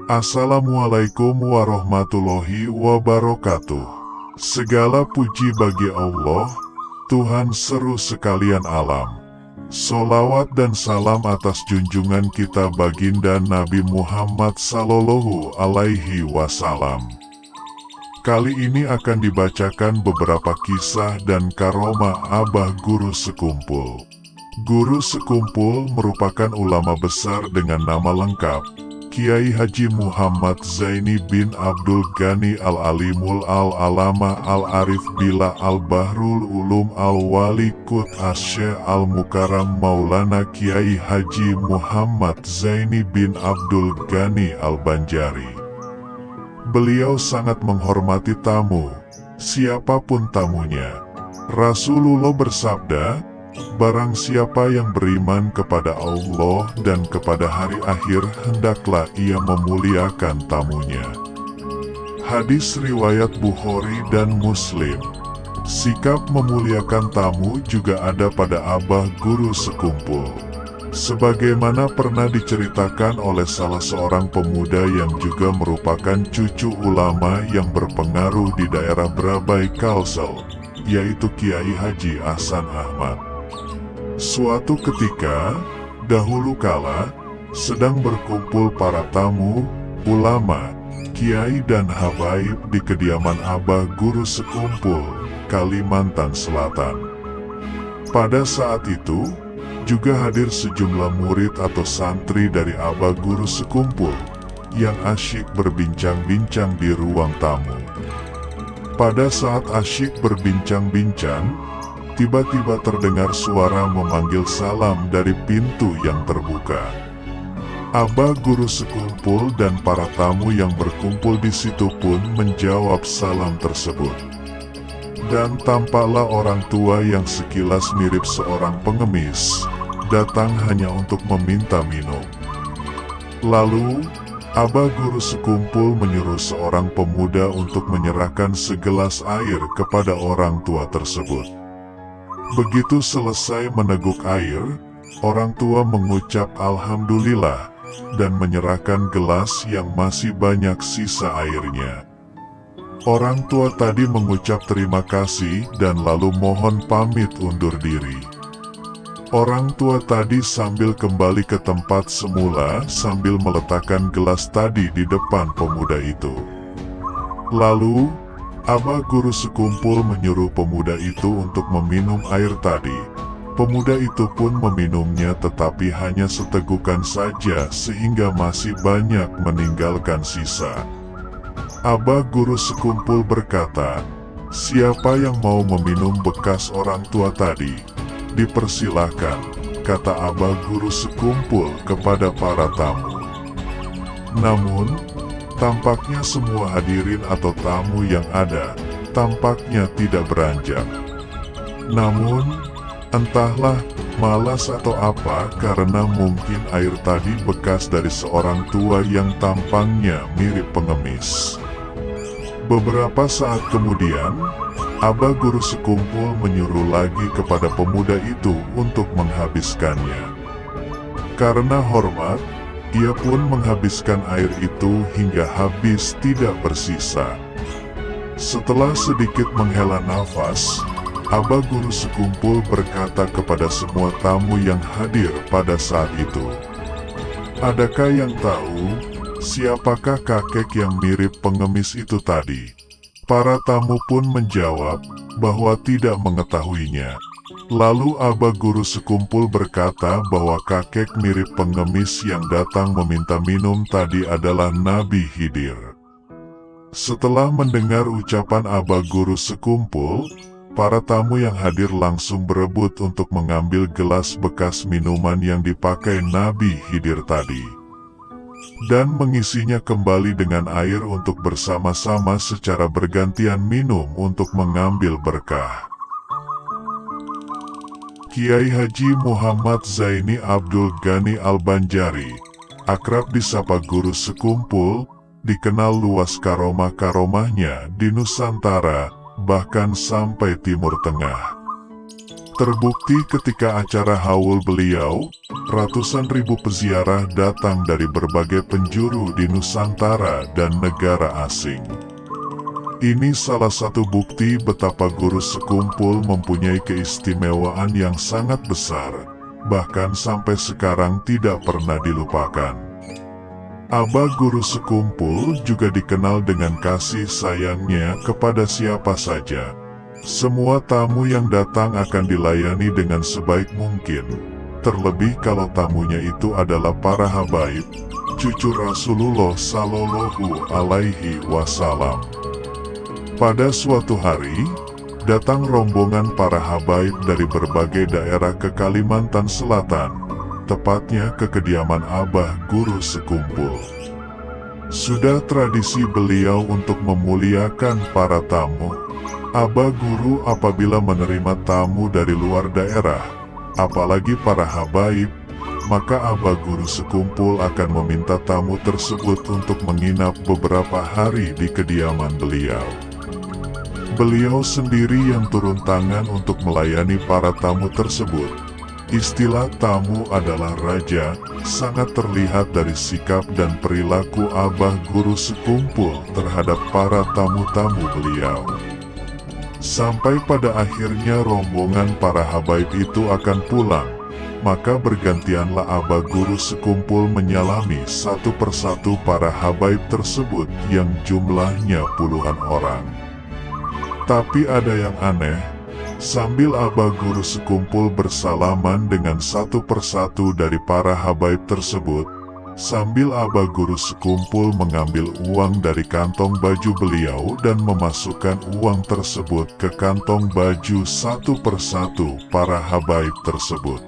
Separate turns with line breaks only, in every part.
Assalamualaikum warahmatullahi wabarakatuh. Segala puji bagi Allah, Tuhan seru sekalian alam. Sholawat dan salam atas junjungan kita baginda Nabi Muhammad Sallallahu Alaihi Wasallam. Kali ini akan dibacakan beberapa kisah dan karomah Abah Guru Sekumpul. Guru Sekumpul merupakan ulama besar dengan nama lengkap Kiai Haji Muhammad Zaini bin Abdul Ghani Al-Alimul Al-Alama Al-Arif Billah Al-Bahrul Ulum Al-Wali Qut Asy Al-Mukarram Maulana Kiai Haji Muhammad Zaini bin Abdul Ghani Al-Banjari. Beliau sangat menghormati tamu, siapapun tamunya. Rasulullah bersabda, barang siapa yang beriman kepada Allah dan kepada hari akhir, hendaklah ia memuliakan tamunya. Hadis riwayat Bukhari dan Muslim. Sikap memuliakan tamu juga ada pada Abah Guru Sekumpul. Sebagaimana pernah diceritakan oleh salah seorang pemuda yang juga merupakan cucu ulama yang berpengaruh di daerah Brabai Kalsel, yaitu Kiai Haji Ahsan Ahmad. Suatu ketika, dahulu kala, sedang berkumpul para tamu, ulama, kiai dan habaib di kediaman Abah Guru Sekumpul, Kalimantan Selatan. Pada saat itu, juga hadir sejumlah murid atau santri dari Abah Guru Sekumpul, yang asyik berbincang-bincang di ruang tamu. Pada saat asyik berbincang-bincang, tiba-tiba terdengar suara memanggil salam dari pintu yang terbuka. Abah Guru Sekumpul dan para tamu yang berkumpul di situ pun menjawab salam tersebut. Dan tampaklah orang tua yang sekilas mirip seorang pengemis, datang hanya untuk meminta minum. Lalu, Abah Guru Sekumpul menyuruh seorang pemuda untuk menyerahkan segelas air kepada orang tua tersebut. Begitu selesai meneguk air, orang tua mengucap Alhamdulillah dan menyerahkan gelas yang masih banyak sisa airnya. Orang tua tadi mengucap terima kasih dan lalu mohon pamit undur diri. Orang tua tadi sambil kembali ke tempat semula sambil meletakkan gelas tadi di depan pemuda itu. Lalu, Abah Guru Sekumpul menyuruh pemuda itu untuk meminum air tadi. Pemuda itu pun meminumnya tetapi hanya setegukan saja sehingga masih banyak meninggalkan sisa. Abah Guru Sekumpul berkata, siapa yang mau meminum bekas orang tua tadi? Dipersilahkan, kata Abah Guru Sekumpul kepada para tamu. Namun, tampaknya semua hadirin atau tamu yang ada, tampaknya tidak beranjak. Namun, entahlah malas atau apa karena mungkin air tadi bekas dari seorang tua yang tampangnya mirip pengemis. Beberapa saat kemudian, Abah Guru Sekumpul menyuruh lagi kepada pemuda itu untuk menghabiskannya. Karena hormat, ia pun menghabiskan air itu hingga habis tidak bersisa. Setelah sedikit menghela nafas, Abah Guru Sekumpul berkata kepada semua tamu yang hadir pada saat itu, adakah yang tahu siapakah kakek yang mirip pengemis itu tadi? Para tamu pun menjawab bahwa tidak mengetahuinya. Lalu Abah Guru Sekumpul berkata bahwa kakek mirip pengemis yang datang meminta minum tadi adalah Nabi Khidir. Setelah mendengar ucapan Abah Guru Sekumpul, para tamu yang hadir langsung berebut untuk mengambil gelas bekas minuman yang dipakai Nabi Khidir tadi, dan mengisinya kembali dengan air untuk bersama-sama secara bergantian minum untuk mengambil berkah. Kiai Haji Muhammad Zaini Abdul Ghani Al-Banjari, akrab disapa Guru Sekumpul, dikenal luas karomah-karomahnya di Nusantara, bahkan sampai Timur Tengah. Terbukti ketika acara haul beliau, ratusan ribu peziarah datang dari berbagai penjuru di Nusantara dan negara asing. Ini salah satu bukti betapa Guru Sekumpul mempunyai keistimewaan yang sangat besar, bahkan sampai sekarang tidak pernah dilupakan. Abah Guru Sekumpul juga dikenal dengan kasih sayangnya kepada siapa saja. Semua tamu yang datang akan dilayani dengan sebaik mungkin, terlebih kalau tamunya itu adalah para habaib, cucu Rasulullah Shallallahu Alaihi Wasallam. Pada suatu hari, datang rombongan para habaib dari berbagai daerah ke Kalimantan Selatan, tepatnya ke kediaman Abah Guru Sekumpul. Sudah tradisi beliau untuk memuliakan para tamu. Abah Guru apabila menerima tamu dari luar daerah, apalagi para habaib, maka Abah Guru Sekumpul akan meminta tamu tersebut untuk menginap beberapa hari di kediaman beliau. Beliau sendiri yang turun tangan untuk melayani para tamu tersebut. Istilah tamu adalah raja, sangat terlihat dari sikap dan perilaku Abah Guru Sekumpul terhadap para tamu-tamu beliau. Sampai pada akhirnya rombongan para habaib itu akan pulang, maka bergantianlah Abah Guru Sekumpul menyalami satu persatu para habaib tersebut yang jumlahnya puluhan orang. Tapi ada yang aneh, sambil Abah Guru Sekumpul bersalaman dengan satu persatu dari para habaib tersebut, sambil Abah Guru Sekumpul mengambil uang dari kantong baju beliau dan memasukkan uang tersebut ke kantong baju satu persatu para habaib tersebut.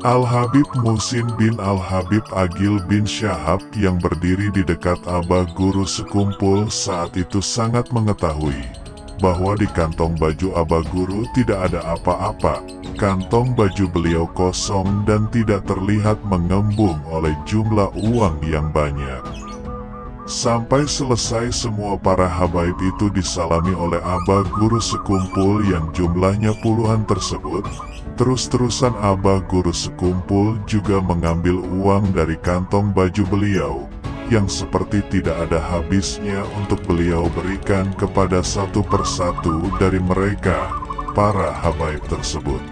Al-Habib Muhsin bin Al-Habib Agil bin Syahab yang berdiri di dekat Abah Guru Sekumpul saat itu sangat mengetahui bahwa di kantong baju Abah Guru tidak ada apa-apa. Kantong baju beliau kosong dan tidak terlihat mengembung oleh jumlah uang yang banyak. Sampai selesai semua para habaib itu disalami oleh Abah Guru Sekumpul yang jumlahnya puluhan tersebut. Terus-terusan Abah Guru Sekumpul juga mengambil uang dari kantong baju beliau, yang seperti tidak ada habisnya untuk beliau berikan kepada satu persatu dari mereka, para habaib tersebut.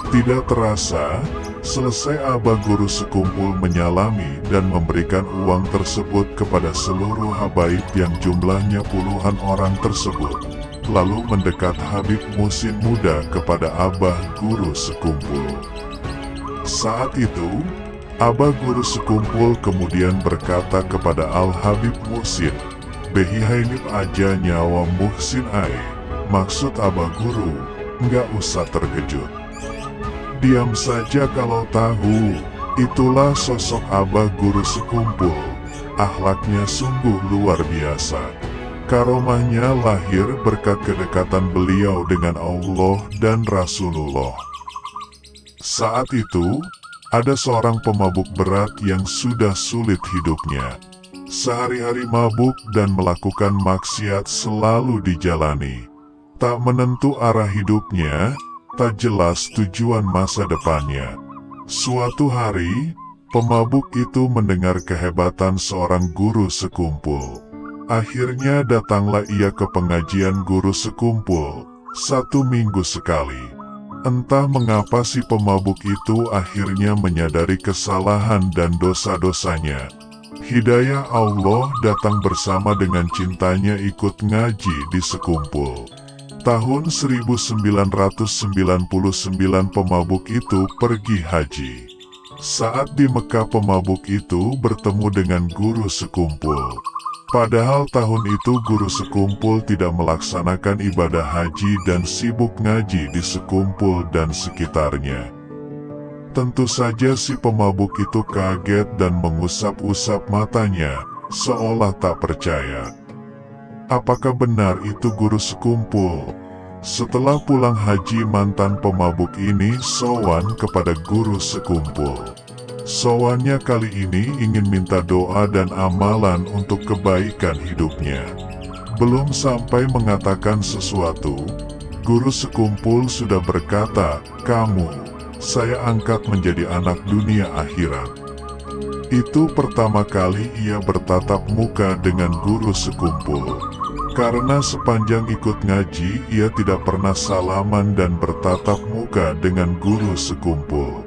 Tidak terasa, selesai Abah Guru Sekumpul menyalami dan memberikan uang tersebut kepada seluruh habaib yang jumlahnya puluhan orang tersebut, lalu mendekat Habib Muhsin muda kepada Abah Guru Sekumpul. Saat itu, Abah Guru Sekumpul kemudian berkata kepada Al-Habib Muhsin, "Behihainip aja nyawa Muhsin ai." Maksud Abah Guru, nggak usah terkejut. Diam saja kalau tahu. Itulah sosok Abah Guru Sekumpul. Akhlaknya sungguh luar biasa. Karomahnya lahir berkat kedekatan beliau dengan Allah dan Rasulullah. Saat itu, ada seorang pemabuk berat yang sudah sulit hidupnya. Sehari-hari mabuk dan melakukan maksiat selalu dijalani. Tak menentu arah hidupnya, tak jelas tujuan masa depannya. Suatu hari, pemabuk itu mendengar kehebatan seorang Guru Sekumpul. Akhirnya datanglah ia ke pengajian Guru Sekumpul, 1 minggu sekali. Entah mengapa si pemabuk itu akhirnya menyadari kesalahan dan dosa-dosanya. Hidayah Allah datang bersama dengan cintanya ikut ngaji di Sekumpul. Tahun 1999 pemabuk itu pergi haji. Saat di Mekah pemabuk itu bertemu dengan Guru Sekumpul. Padahal tahun itu Guru Sekumpul tidak melaksanakan ibadah haji dan sibuk ngaji di Sekumpul dan sekitarnya. Tentu saja si pemabuk itu kaget dan mengusap-usap matanya, seolah tak percaya. Apakah benar itu Guru Sekumpul? Setelah pulang haji, mantan pemabuk ini sowan kepada Guru Sekumpul. Sowannya kali ini ingin minta doa dan amalan untuk kebaikan hidupnya. Belum sampai mengatakan sesuatu, Guru sekumpul sudah berkata, "Kamu, saya angkat menjadi anak dunia akhirat." Itu pertama kali ia bertatap muka dengan guru sekumpul. Karena sepanjang ikut ngaji, ia tidak pernah salaman dan bertatap muka dengan guru sekumpul.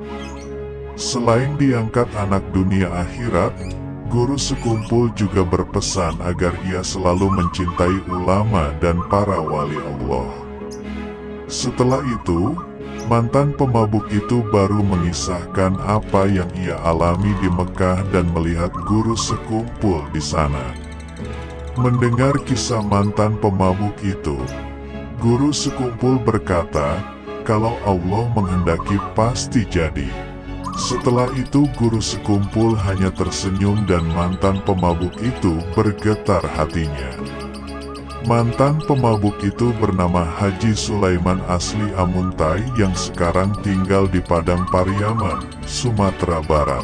Selain diangkat anak dunia akhirat, guru sekumpul juga berpesan agar ia selalu mencintai ulama dan para wali Allah. Setelah itu, mantan pemabuk itu baru mengisahkan apa yang ia alami di Mekah dan melihat guru sekumpul di sana. Mendengar kisah mantan pemabuk itu, guru sekumpul berkata, "Kalau Allah menghendaki pasti jadi." Setelah itu guru sekumpul hanya tersenyum dan mantan pemabuk itu bergetar hatinya. Mantan pemabuk itu bernama Haji Sulaiman asli Amuntai yang sekarang tinggal di Padang Pariaman, Sumatera Barat.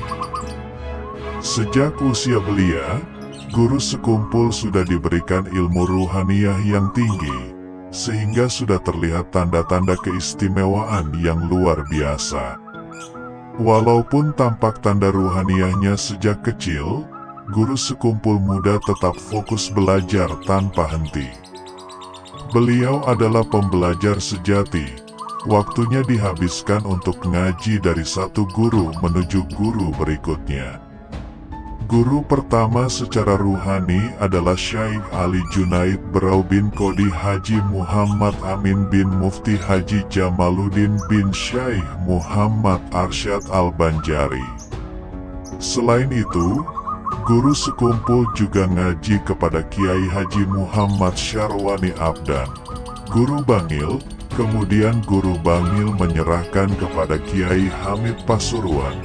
Sejak usia belia, guru sekumpul sudah diberikan ilmu ruhaniyah yang tinggi, sehingga sudah terlihat tanda-tanda keistimewaan yang luar biasa. Walaupun tampak tanda ruhaniyahnya sejak kecil, guru sekumpul muda tetap fokus belajar tanpa henti. Beliau adalah pembelajar sejati. Waktunya dihabiskan untuk ngaji dari satu guru menuju guru berikutnya. Guru pertama secara ruhani adalah Syekh Ali Junaid Berau bin Qodi Haji Muhammad Amin bin Mufti Haji Jamaluddin bin Syekh Muhammad Arsyad Al-Banjari. Selain itu, guru sekumpul juga ngaji kepada Kiai Haji Muhammad Syarwani Abdan, guru Bangil. Kemudian guru Bangil menyerahkan kepada Kiai Hamid Pasuruan.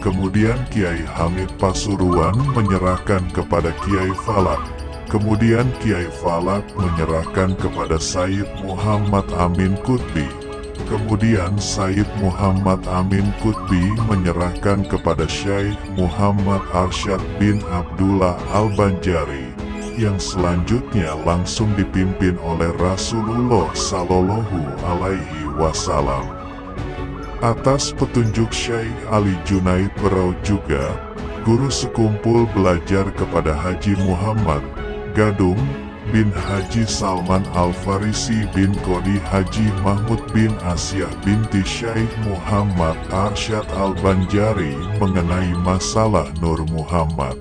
Kemudian Kiai Hamid Pasuruan menyerahkan kepada Kiai Falak. Kemudian Kiai Falak menyerahkan kepada Sayyid Muhammad Amin Qutbi. Kemudian Sayyid Muhammad Amin Qutbi menyerahkan kepada Syekh Muhammad Arsyad bin Abdullah Al-Banjari, yang selanjutnya langsung dipimpin oleh Rasulullah Sallallahu Alaihi Wasallam. Atas petunjuk Syekh Ali Junaid Berau juga, guru sekumpul belajar kepada Haji Muhammad Gadung bin Haji Salman Al-Farisi bin Qodi Haji Mahmud bin Asyah binti Syekh Muhammad Arsyad Al-Banjari mengenai masalah Nur Muhammad.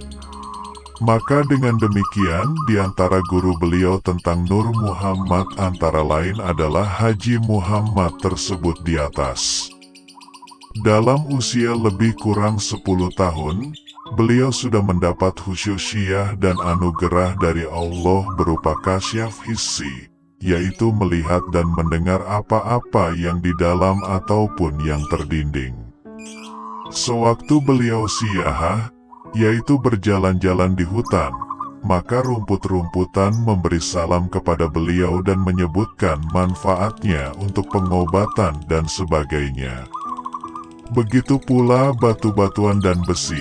Maka dengan demikian, di antara guru beliau tentang Nur Muhammad antara lain adalah Haji Muhammad tersebut di atas. Dalam usia lebih kurang 10 tahun, beliau sudah mendapat khususiyah dan anugerah dari Allah berupa kasyaf hissi, yaitu melihat dan mendengar apa-apa yang di dalam ataupun yang terdinding. Sewaktu beliau siyahah, yaitu berjalan-jalan di hutan, maka rumput-rumputan memberi salam kepada beliau dan menyebutkan manfaatnya untuk pengobatan dan sebagainya. Begitu pula batu-batuan dan besi.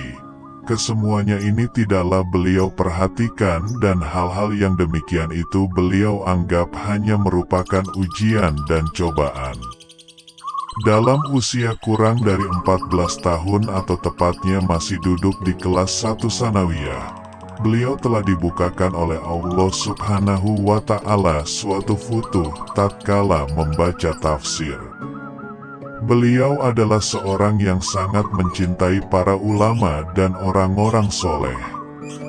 Kesemuanya ini tidaklah beliau perhatikan dan hal-hal yang demikian itu beliau anggap hanya merupakan ujian dan cobaan. Dalam usia kurang dari 14 tahun atau tepatnya masih duduk di kelas 1 sanawiyah, beliau telah dibukakan oleh Allah Subhanahu wa Ta'ala suatu futuh tatkala membaca tafsir. Beliau adalah seorang yang sangat mencintai para ulama dan orang-orang soleh.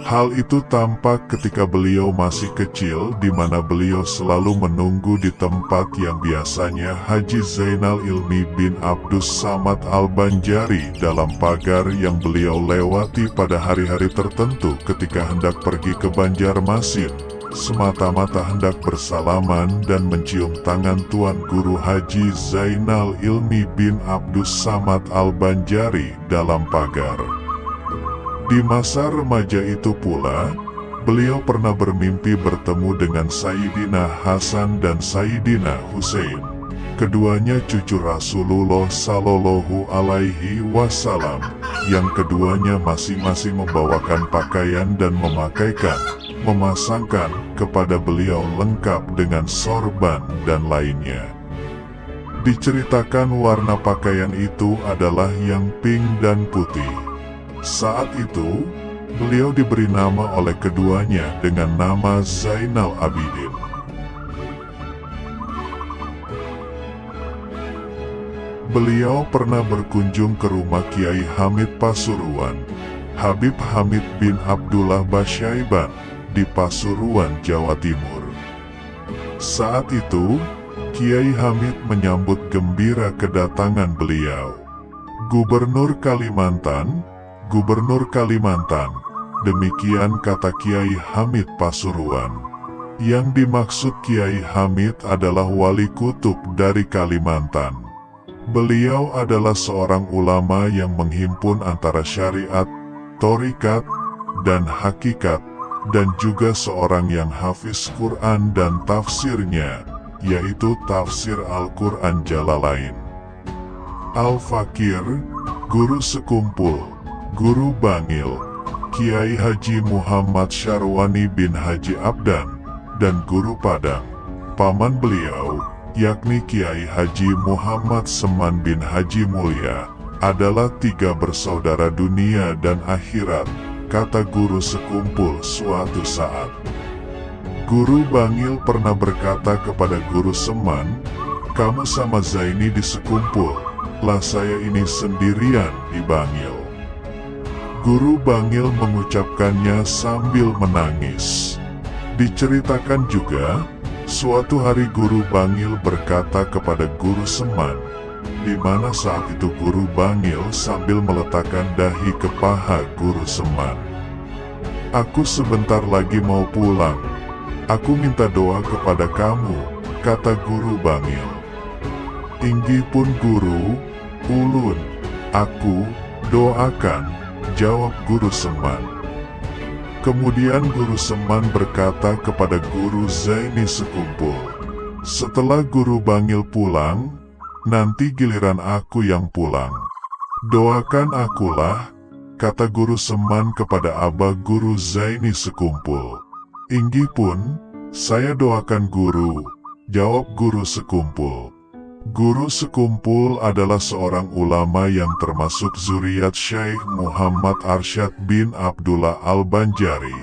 Hal itu tampak ketika beliau masih kecil, di mana beliau selalu menunggu di tempat yang biasanya Haji Zainal Ilmi bin Abdus Samad Al-Banjari dalam pagar yang beliau lewati pada hari-hari tertentu ketika hendak pergi ke Banjarmasin, semata-mata hendak bersalaman dan mencium tangan Tuan Guru Haji Zainal Ilmi bin Abdus Samad Al-Banjari dalam pagar. Di masa remaja itu pula, beliau pernah bermimpi bertemu dengan Sayyidina Hasan dan Sayyidina Husain, keduanya cucu Rasulullah Sallallahu Alaihi Wasallam, yang keduanya masing-masing membawakan pakaian dan memasangkan kepada beliau lengkap dengan sorban dan lainnya. Diceritakan warna pakaian itu adalah yang pink dan putih. Saat itu, beliau diberi nama oleh keduanya dengan nama Zainal Abidin. Beliau pernah berkunjung ke rumah Kiai Hamid Pasuruan, Habib Hamid bin Abdullah Basyaiban, di Pasuruan, Jawa Timur. Saat itu, Kiai Hamid menyambut gembira kedatangan beliau. Gubernur Kalimantan, demikian kata Kiai Hamid Pasuruan. Yang dimaksud Kiai Hamid adalah wali kutub dari Kalimantan. Beliau adalah seorang ulama yang menghimpun antara syariat, thorikat, dan hakikat, dan juga seorang yang hafiz Quran dan tafsirnya, yaitu tafsir Al-Quran Jalalain. Al-Fakir, guru sekumpul, guru bangil, Kiai Haji Muhammad Syarwani bin Haji Abdan, dan guru Padang, paman beliau, yakni Kiai Haji Muhammad Seman bin Haji Mulya, adalah tiga bersaudara dunia dan akhirat, kata guru sekumpul suatu saat. Guru Bangil pernah berkata kepada guru Seman, "Kamu sama Zaini di sekumpul, lah saya ini sendirian di Bangil." Guru Bangil mengucapkannya sambil menangis. Diceritakan juga, suatu hari guru Bangil berkata kepada guru Seman, di mana saat itu guru Bangil sambil meletakkan dahi ke paha guru Seman. "Aku sebentar lagi mau pulang. Aku minta doa kepada kamu," kata guru Bangil. "Inggih pun guru, ulun, aku doakan," jawab guru Seman. Kemudian guru Seman berkata kepada guru Zaini sekumpul, "Setelah guru Bangil pulang, nanti giliran aku yang pulang. Doakan akulah," kata guru Seman kepada abah guru Zaini sekumpul. "Inggih pun, saya doakan guru," jawab guru sekumpul. Guru sekumpul adalah seorang ulama yang termasuk zuriat Syekh Muhammad Arsyad bin Abdullah Al-Banjari,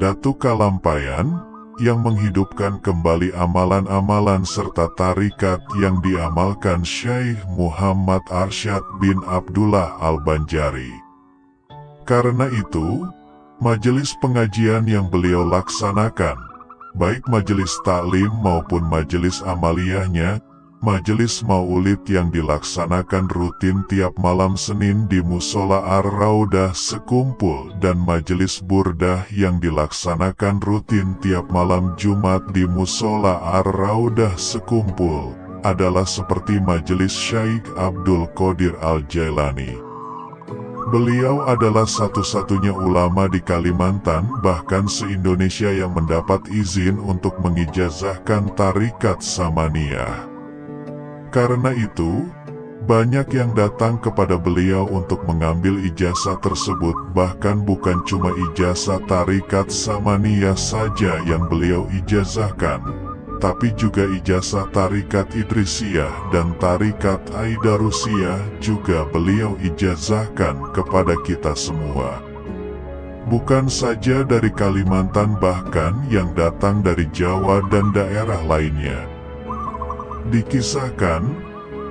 Datuk Kalampayan, yang menghidupkan kembali amalan-amalan serta tarikat yang diamalkan Syekh Muhammad Arsyad bin Abdullah Al-Banjari. Karena itu, majelis pengajian yang beliau laksanakan, baik majelis taklim maupun majelis amaliyahnya, majelis maulid yang dilaksanakan rutin tiap malam Senin di Musola Ar-Raudah sekumpul, dan majelis burdah yang dilaksanakan rutin tiap malam Jumat di Musola Ar-Raudah sekumpul, adalah seperti majelis Syekh Abdul Qadir Al-Jailani. Beliau adalah satu-satunya ulama di Kalimantan, bahkan se-Indonesia, yang mendapat izin untuk mengijazahkan tarikat Samaniyah. Karena itu, banyak yang datang kepada beliau untuk mengambil ijazah tersebut, bahkan bukan cuma ijazah tarikat Samaniyah saja yang beliau ijazahkan, tapi juga ijazah tarikat Idrisiyah dan tarikat Aidarusiyah juga beliau ijazahkan kepada kita semua. Bukan saja dari Kalimantan, bahkan yang datang dari Jawa dan daerah lainnya. Dikisahkan,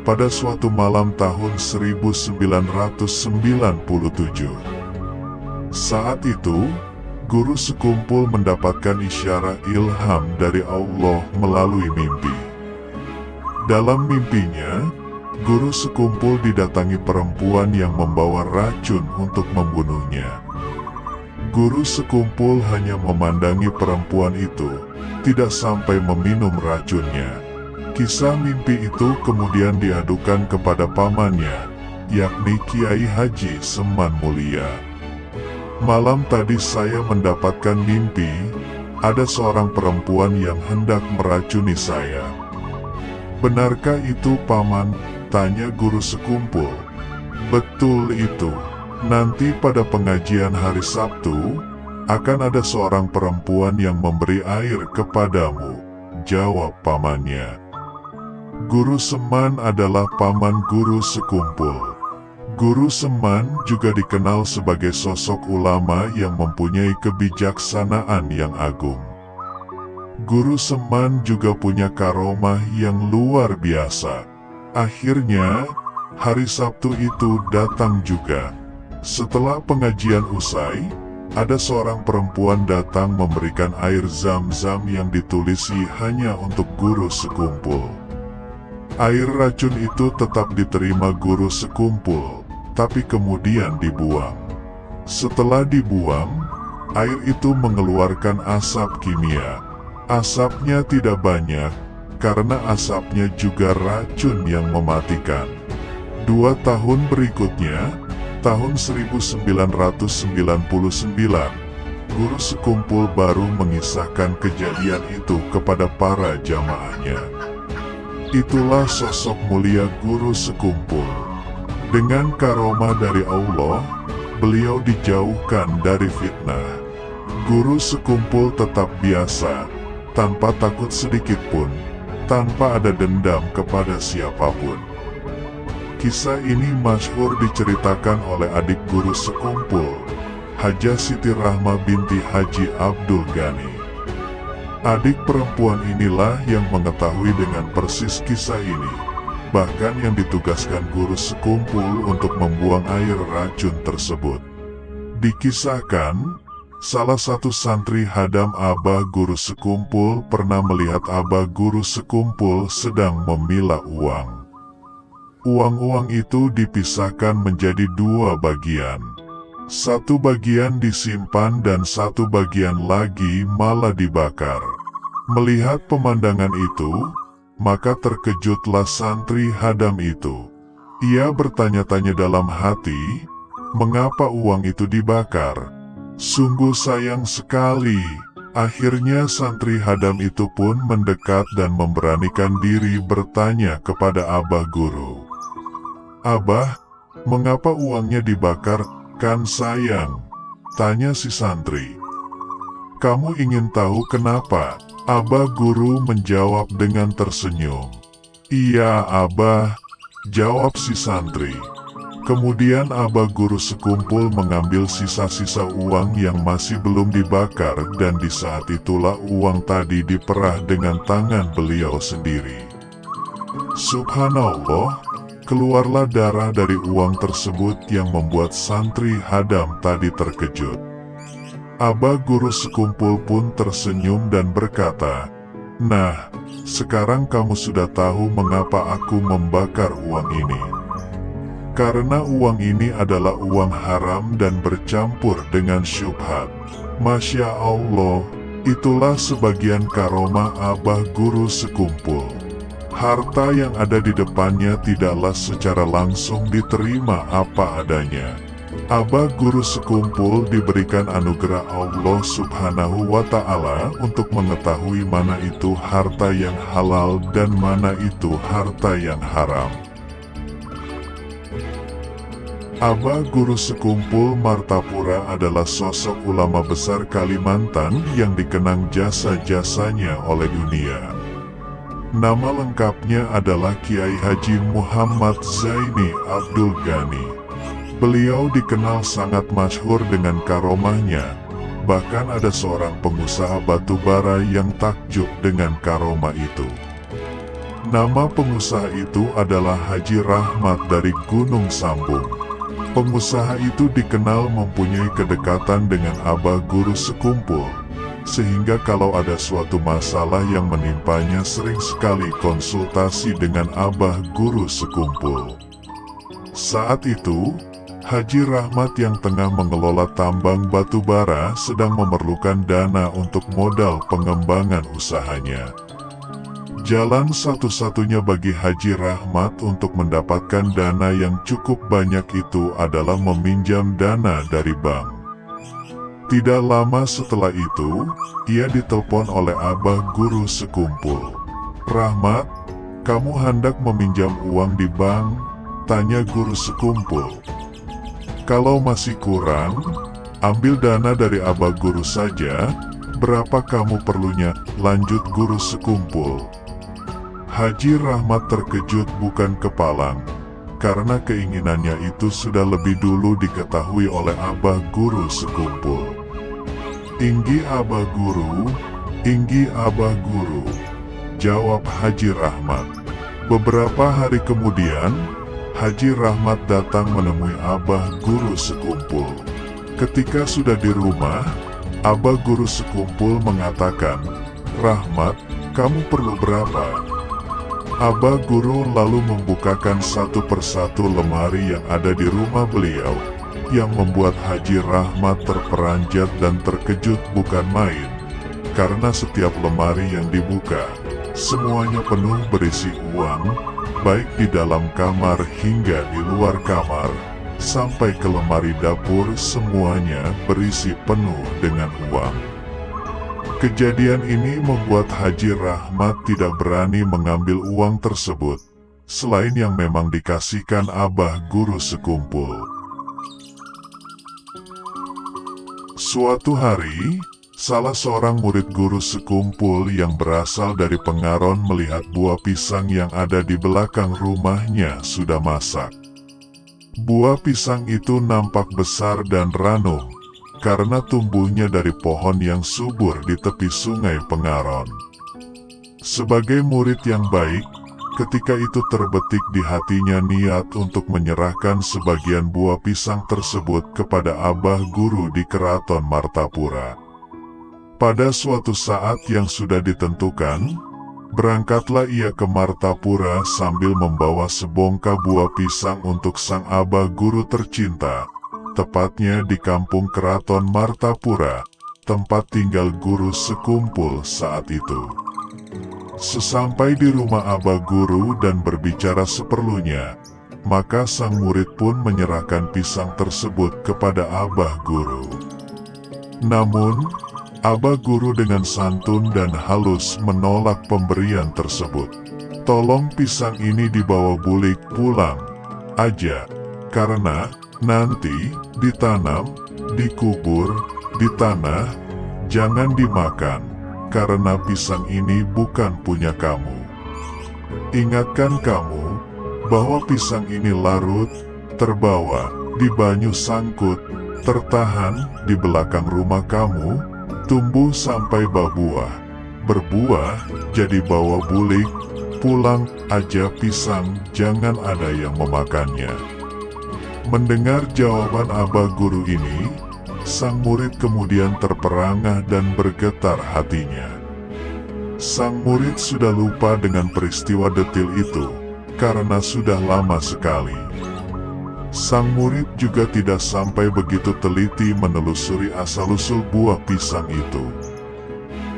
pada suatu malam tahun 1997, saat itu, guru sekumpul mendapatkan isyarat ilham dari Allah melalui mimpi. Dalam mimpinya, guru sekumpul didatangi perempuan yang membawa racun untuk membunuhnya. Guru sekumpul hanya memandangi perempuan itu, tidak sampai meminum racunnya. Kisah mimpi itu kemudian diadukan kepada pamannya, yakni Kiai Haji Seman Mulya. "Malam tadi saya mendapatkan mimpi, ada seorang perempuan yang hendak meracuni saya." "Benarkah itu, Paman?" tanya guru sekumpul. "Betul itu. Nanti pada pengajian hari Sabtu, akan ada seorang perempuan yang memberi air kepadamu," jawab pamannya. Guru Seman adalah paman guru sekumpul. Guru Seman juga dikenal sebagai sosok ulama yang mempunyai kebijaksanaan yang agung. Guru Seman juga punya karomah yang luar biasa. Akhirnya, hari Sabtu itu datang juga. Setelah pengajian usai, ada seorang perempuan datang memberikan air zam-zam yang ditulisi hanya untuk guru sekumpul. Air racun itu tetap diterima guru sekumpul, tapi kemudian dibuang. Setelah dibuang, air itu mengeluarkan asap kimia. Asapnya tidak banyak, karena asapnya juga racun yang mematikan. 2 tahun berikutnya, tahun 1999, guru sekumpul baru mengisahkan kejadian itu kepada para jamaahnya. Itulah sosok mulia guru sekumpul. Dengan karomah dari Allah, beliau dijauhkan dari fitnah. Guru sekumpul tetap biasa, tanpa takut sedikitpun, tanpa ada dendam kepada siapapun. Kisah ini masyhur diceritakan oleh adik guru sekumpul, Hajah Siti Rahma binti Haji Abdul Ghani. Adik perempuan inilah yang mengetahui dengan persis kisah ini, bahkan yang ditugaskan guru sekumpul untuk membuang air racun tersebut. Dikisahkan, salah satu santri hadam abah guru sekumpul pernah melihat abah guru sekumpul sedang memilah uang. Uang-uang itu dipisahkan menjadi 2 bagian. Satu bagian disimpan dan satu bagian lagi malah dibakar. Melihat pemandangan itu, maka terkejutlah santri hadam itu. Ia bertanya-tanya dalam hati, mengapa uang itu dibakar? Sungguh sayang sekali. Akhirnya santri hadam itu pun mendekat dan memberanikan diri bertanya kepada abah guru. "Abah, mengapa uangnya dibakar? Kan sayang," tanya si santri. "Kamu ingin tahu kenapa?" Abah guru menjawab dengan tersenyum. "Iya abah," jawab si santri. Kemudian abah guru sekumpul mengambil sisa-sisa uang yang masih belum dibakar dan di saat itulah uang tadi diperah dengan tangan beliau sendiri. Subhanallah, keluarlah darah dari uang tersebut yang membuat santri hadam tadi terkejut. Abah guru sekumpul pun tersenyum dan berkata, "Nah, sekarang kamu sudah tahu mengapa aku membakar uang ini. Karena uang ini adalah uang haram dan bercampur dengan syubhat." Masya Allah, itulah sebagian karomah abah guru sekumpul. Harta yang ada di depannya tidaklah secara langsung diterima apa adanya. Abah guru sekumpul diberikan anugerah Allah Subhanahu wa Ta'ala untuk mengetahui mana itu harta yang halal dan mana itu harta yang haram. Abah guru sekumpul Martapura adalah sosok ulama besar Kalimantan yang dikenang jasa-jasanya oleh dunia. Nama lengkapnya adalah Kiai Haji Muhammad Zaini Abdul Ghani. Beliau dikenal sangat masyhur dengan karomahnya. Bahkan ada seorang pengusaha batu bara yang takjub dengan karomah itu. Nama pengusaha itu adalah Haji Rahmat dari Gunung Sambung. Pengusaha itu dikenal mempunyai kedekatan dengan abah guru sekumpul, sehingga kalau ada suatu masalah yang menimpanya sering sekali konsultasi dengan abah guru sekumpul. Saat itu, Haji Rahmat yang tengah mengelola tambang batu bara sedang memerlukan dana untuk modal pengembangan usahanya. Jalan satu-satunya bagi Haji Rahmat untuk mendapatkan dana yang cukup banyak itu adalah meminjam dana dari bank. Tidak lama setelah itu, ia ditelepon oleh abah guru sekumpul. "Rahmat, kamu hendak meminjam uang di bank?" tanya guru sekumpul. "Kalau masih kurang, ambil dana dari abah guru saja. Berapa kamu perlunya?" lanjut guru sekumpul. Haji Rahmat terkejut bukan kepalang, karena keinginannya itu sudah lebih dulu diketahui oleh Abah Guru sekumpul. "Inggi Abah Guru, inggi Abah Guru," jawab Haji Rahmat. Beberapa hari kemudian, Haji Rahmat datang menemui Abah Guru sekumpul. Ketika sudah di rumah, Abah Guru sekumpul mengatakan, "Rahmat, kamu perlu berapa?" Abah Guru lalu membukakan satu persatu lemari yang ada di rumah beliau, yang membuat Haji Rahmat terperanjat dan terkejut bukan main, karena setiap lemari yang dibuka, semuanya penuh berisi uang, baik di dalam kamar hingga di luar kamar, sampai ke lemari dapur semuanya berisi penuh dengan uang. Kejadian ini membuat Haji Rahmat tidak berani mengambil uang tersebut, selain yang memang dikasihkan Abah Guru sekumpul. Suatu hari, salah seorang murid guru sekumpul yang berasal dari Pengaron melihat buah pisang yang ada di belakang rumahnya sudah masak. Buah pisang itu nampak besar dan ranum, karena tumbuhnya dari pohon yang subur di tepi sungai Pengaron. Sebagai murid yang baik, ketika itu terbetik di hatinya niat untuk menyerahkan sebagian buah pisang tersebut kepada Abah Guru di Keraton Martapura. Pada suatu saat yang sudah ditentukan, berangkatlah ia ke Martapura sambil membawa sebongkah buah pisang untuk sang Abah Guru tercinta, tepatnya di kampung Keraton Martapura, tempat tinggal guru sekumpul saat itu. Sesampai di rumah Abah Guru dan berbicara seperlunya, maka sang murid pun menyerahkan pisang tersebut kepada Abah Guru. Namun, Abah Guru dengan santun dan halus menolak pemberian tersebut. "Tolong pisang ini dibawa bulik pulang aja, karena nanti ditanam, dikubur, di tanah, jangan dimakan, karena pisang ini bukan punya kamu. Ingatkan kamu, bahwa pisang ini larut, terbawa, di banyu sangkut, tertahan, di belakang rumah kamu, tumbuh sampai berbuah, berbuah, jadi bawa bulik, pulang aja pisang, jangan ada yang memakannya." Mendengar jawaban Abah Guru ini, sang murid kemudian terperangah dan bergetar hatinya. Sang murid sudah lupa dengan peristiwa detil itu, karena sudah lama sekali. Sang murid juga tidak sampai begitu teliti menelusuri asal-usul buah pisang itu.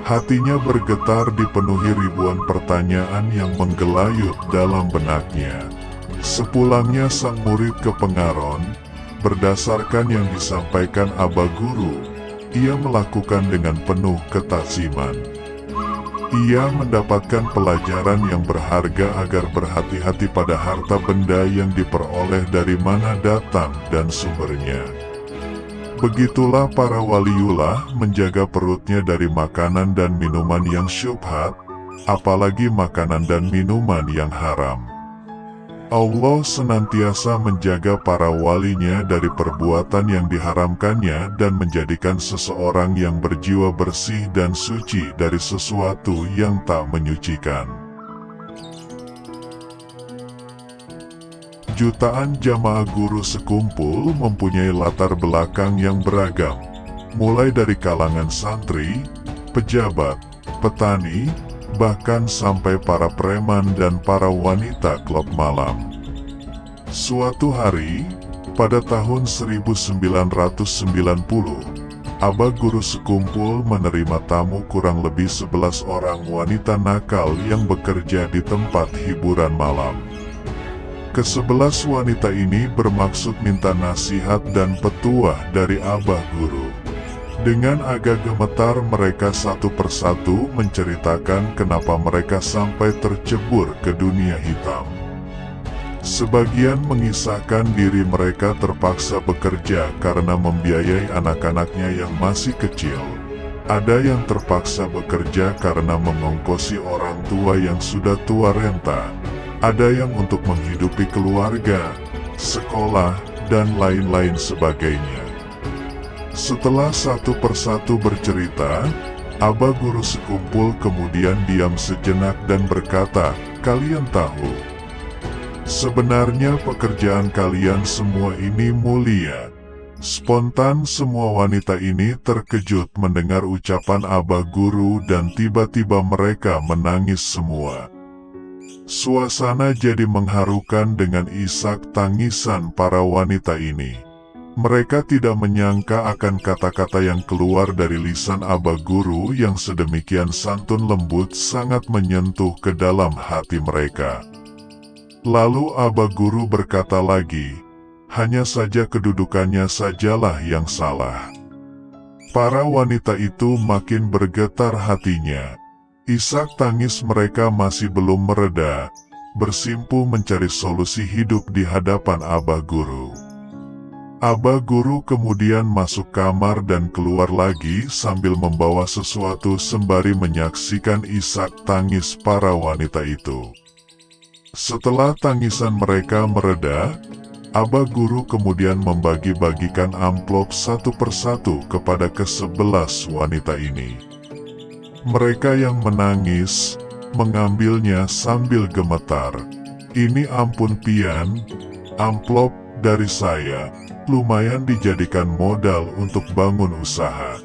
Hatinya bergetar dipenuhi ribuan pertanyaan yang menggelayut dalam benaknya. Sepulangnya sang murid ke Pengaron, berdasarkan yang disampaikan Abah Guru, ia melakukan dengan penuh ketaziman. Ia mendapatkan pelajaran yang berharga agar berhati-hati pada harta benda yang diperoleh dari mana datang dan sumbernya. Begitulah para waliullah menjaga perutnya dari makanan dan minuman yang syubhat, apalagi makanan dan minuman yang haram. Allah senantiasa menjaga para walinya dari perbuatan yang diharamkannya dan menjadikan seseorang yang berjiwa bersih dan suci dari sesuatu yang tak menyucikan. Jutaan jamaah guru sekumpul mempunyai latar belakang yang beragam, mulai dari kalangan santri, pejabat, petani, bahkan sampai para preman dan para wanita klub malam. Suatu hari, pada tahun 1990, Abah Guru sekumpul menerima tamu kurang lebih 11 orang wanita nakal yang bekerja di tempat hiburan malam. Ke-11 wanita ini bermaksud minta nasihat dan petuah dari Abah Guru. Dengan agak gemetar mereka satu persatu menceritakan kenapa mereka sampai tercebur ke dunia hitam. Sebagian mengisahkan diri mereka terpaksa bekerja karena membiayai anak-anaknya yang masih kecil. Ada yang terpaksa bekerja karena mengongkosi orang tua yang sudah tua renta. Ada yang untuk menghidupi keluarga, sekolah, dan lain-lain sebagainya. Setelah satu persatu bercerita, Abah Guru sekumpul kemudian diam sejenak dan berkata, "Kalian tahu, sebenarnya pekerjaan kalian semua ini mulia." Spontan semua wanita ini terkejut mendengar ucapan Abah Guru dan tiba-tiba mereka menangis semua. Suasana jadi mengharukan dengan isak tangisan para wanita ini. Mereka tidak menyangka akan kata-kata yang keluar dari lisan Abah Guru yang sedemikian santun lembut sangat menyentuh ke dalam hati mereka. Lalu Abah Guru berkata lagi, "Hanya saja kedudukannya sajalah yang salah." Para wanita itu makin bergetar hatinya. Isak tangis mereka masih belum mereda, bersimpu mencari solusi hidup di hadapan Abah Guru. Abah Guru kemudian masuk kamar dan keluar lagi sambil membawa sesuatu sembari menyaksikan isak tangis para wanita itu. Setelah tangisan mereka mereda, Abah Guru kemudian membagi-bagikan amplop satu persatu kepada ke-11 wanita ini. Mereka yang menangis, mengambilnya sambil gemetar. "Ini ampun pian, amplop dari saya, lumayan dijadikan modal untuk bangun usaha.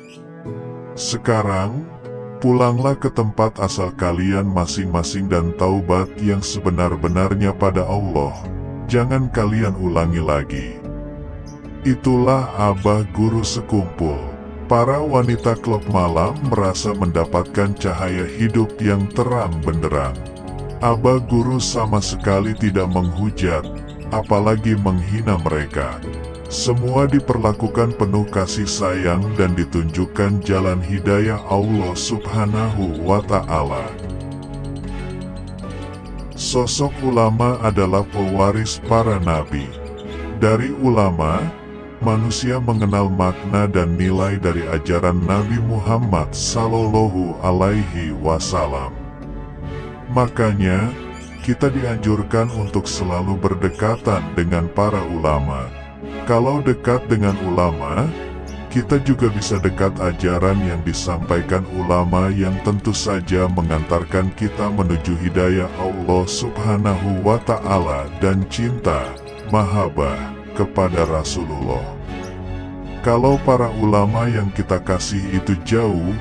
Sekarang, pulanglah ke tempat asal kalian masing-masing dan taubat yang sebenar-benarnya pada Allah. Jangan kalian ulangi lagi." Itulah Abah Guru sekumpul. Para wanita klub malam merasa mendapatkan cahaya hidup yang terang benderang. Abah Guru sama sekali tidak menghujat, apalagi menghina mereka. Semua diperlakukan penuh kasih sayang dan ditunjukkan jalan hidayah Allah Subhanahu wa Ta'ala. Sosok ulama adalah pewaris para nabi. Dari ulama, manusia mengenal makna dan nilai dari ajaran Nabi Muhammad Sallallahu Alaihi Wasallam. Makanya, kita dianjurkan untuk selalu berdekatan dengan para ulama. Kalau dekat dengan ulama, kita juga bisa dekat ajaran yang disampaikan ulama yang tentu saja mengantarkan kita menuju hidayah Allah Subhanahu wa Ta'ala dan cinta, mahabbah kepada Rasulullah. Kalau para ulama yang kita kasih itu jauh,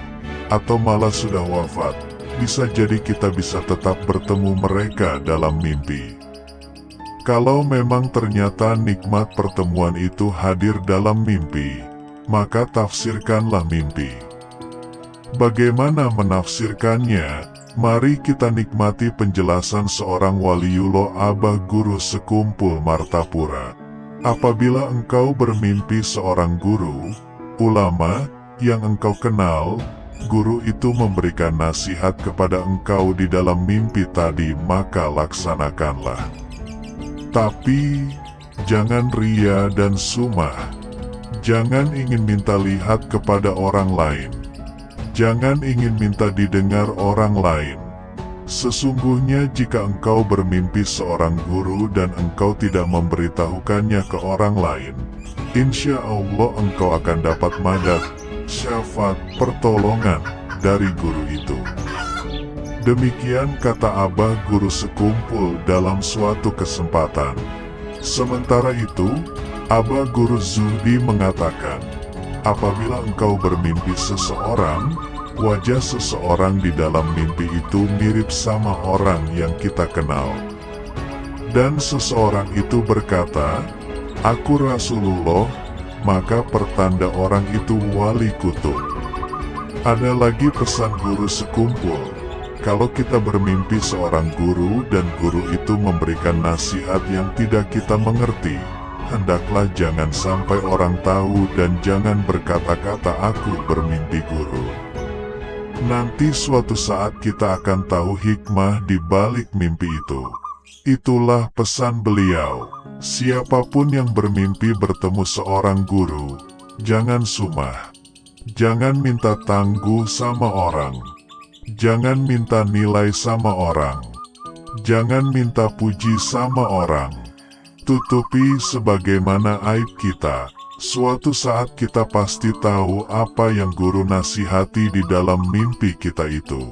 atau malah sudah wafat, bisa jadi kita bisa tetap bertemu mereka dalam mimpi. Kalau memang ternyata nikmat pertemuan itu hadir dalam mimpi, maka tafsirkanlah mimpi. Bagaimana menafsirkannya? Mari kita nikmati penjelasan seorang waliullah Abah Guru sekumpul Martapura. Apabila engkau bermimpi seorang guru, ulama, yang engkau kenal, guru itu memberikan nasihat kepada engkau di dalam mimpi tadi, maka laksanakanlah. Tapi, jangan ria dan sumah. Jangan ingin minta lihat kepada orang lain. Jangan ingin minta didengar orang lain. Sesungguhnya jika engkau bermimpi seorang guru dan engkau tidak memberitahukannya ke orang lain, insya Allah engkau akan dapat madad, syafaat, pertolongan dari guru itu. Demikian kata Abah Guru sekumpul dalam suatu kesempatan. Sementara itu, Abah Guru Zuhdi mengatakan, apabila engkau bermimpi seseorang, wajah seseorang di dalam mimpi itu mirip sama orang yang kita kenal. Dan seseorang itu berkata, "Aku Rasulullah," maka pertanda orang itu wali kutub. Ada lagi pesan guru sekumpul. Kalau kita bermimpi seorang guru dan guru itu memberikan nasihat yang tidak kita mengerti, hendaklah jangan sampai orang tahu dan jangan berkata-kata "aku bermimpi guru." Nanti suatu saat kita akan tahu hikmah di balik mimpi itu. Itulah pesan beliau. Siapapun yang bermimpi bertemu seorang guru, jangan sumah. Jangan minta tangguh sama orang. Jangan minta nilai sama orang. Jangan minta puji sama orang. Tutupi sebagaimana aib kita. Suatu saat kita pasti tahu apa yang guru nasihati di dalam mimpi kita itu.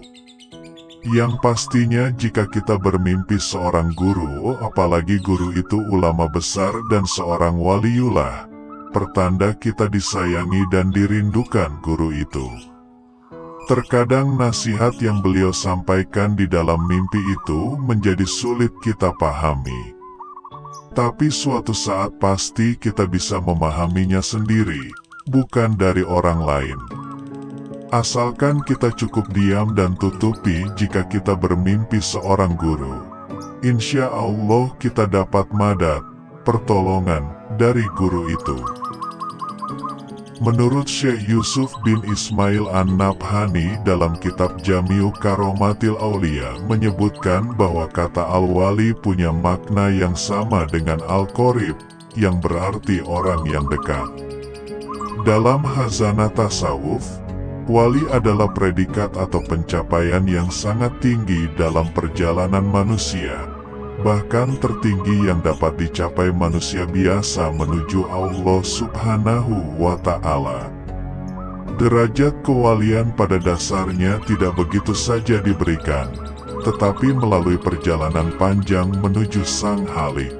Yang pastinya jika kita bermimpi seorang guru, apalagi guru itu ulama besar dan seorang waliullah, pertanda kita disayangi dan dirindukan guru itu. Terkadang nasihat yang beliau sampaikan di dalam mimpi itu menjadi sulit kita pahami. Tapi suatu saat pasti kita bisa memahaminya sendiri, bukan dari orang lain. Asalkan kita cukup diam dan tutupi jika kita bermimpi seorang guru. Insya Allah kita dapat madad, pertolongan, dari guru itu. Menurut Syekh Yusuf bin Ismail An-Nabhani dalam kitab Jami'u Karomatil Aulia menyebutkan bahwa kata al-wali punya makna yang sama dengan al-qorib, yang berarti orang yang dekat. Dalam khazanah tasawuf, wali adalah predikat atau pencapaian yang sangat tinggi dalam perjalanan manusia, bahkan tertinggi yang dapat dicapai manusia biasa menuju Allah Subhanahu wa Ta'ala. Derajat kewalian pada dasarnya tidak begitu saja diberikan, tetapi melalui perjalanan panjang menuju Sang Halik.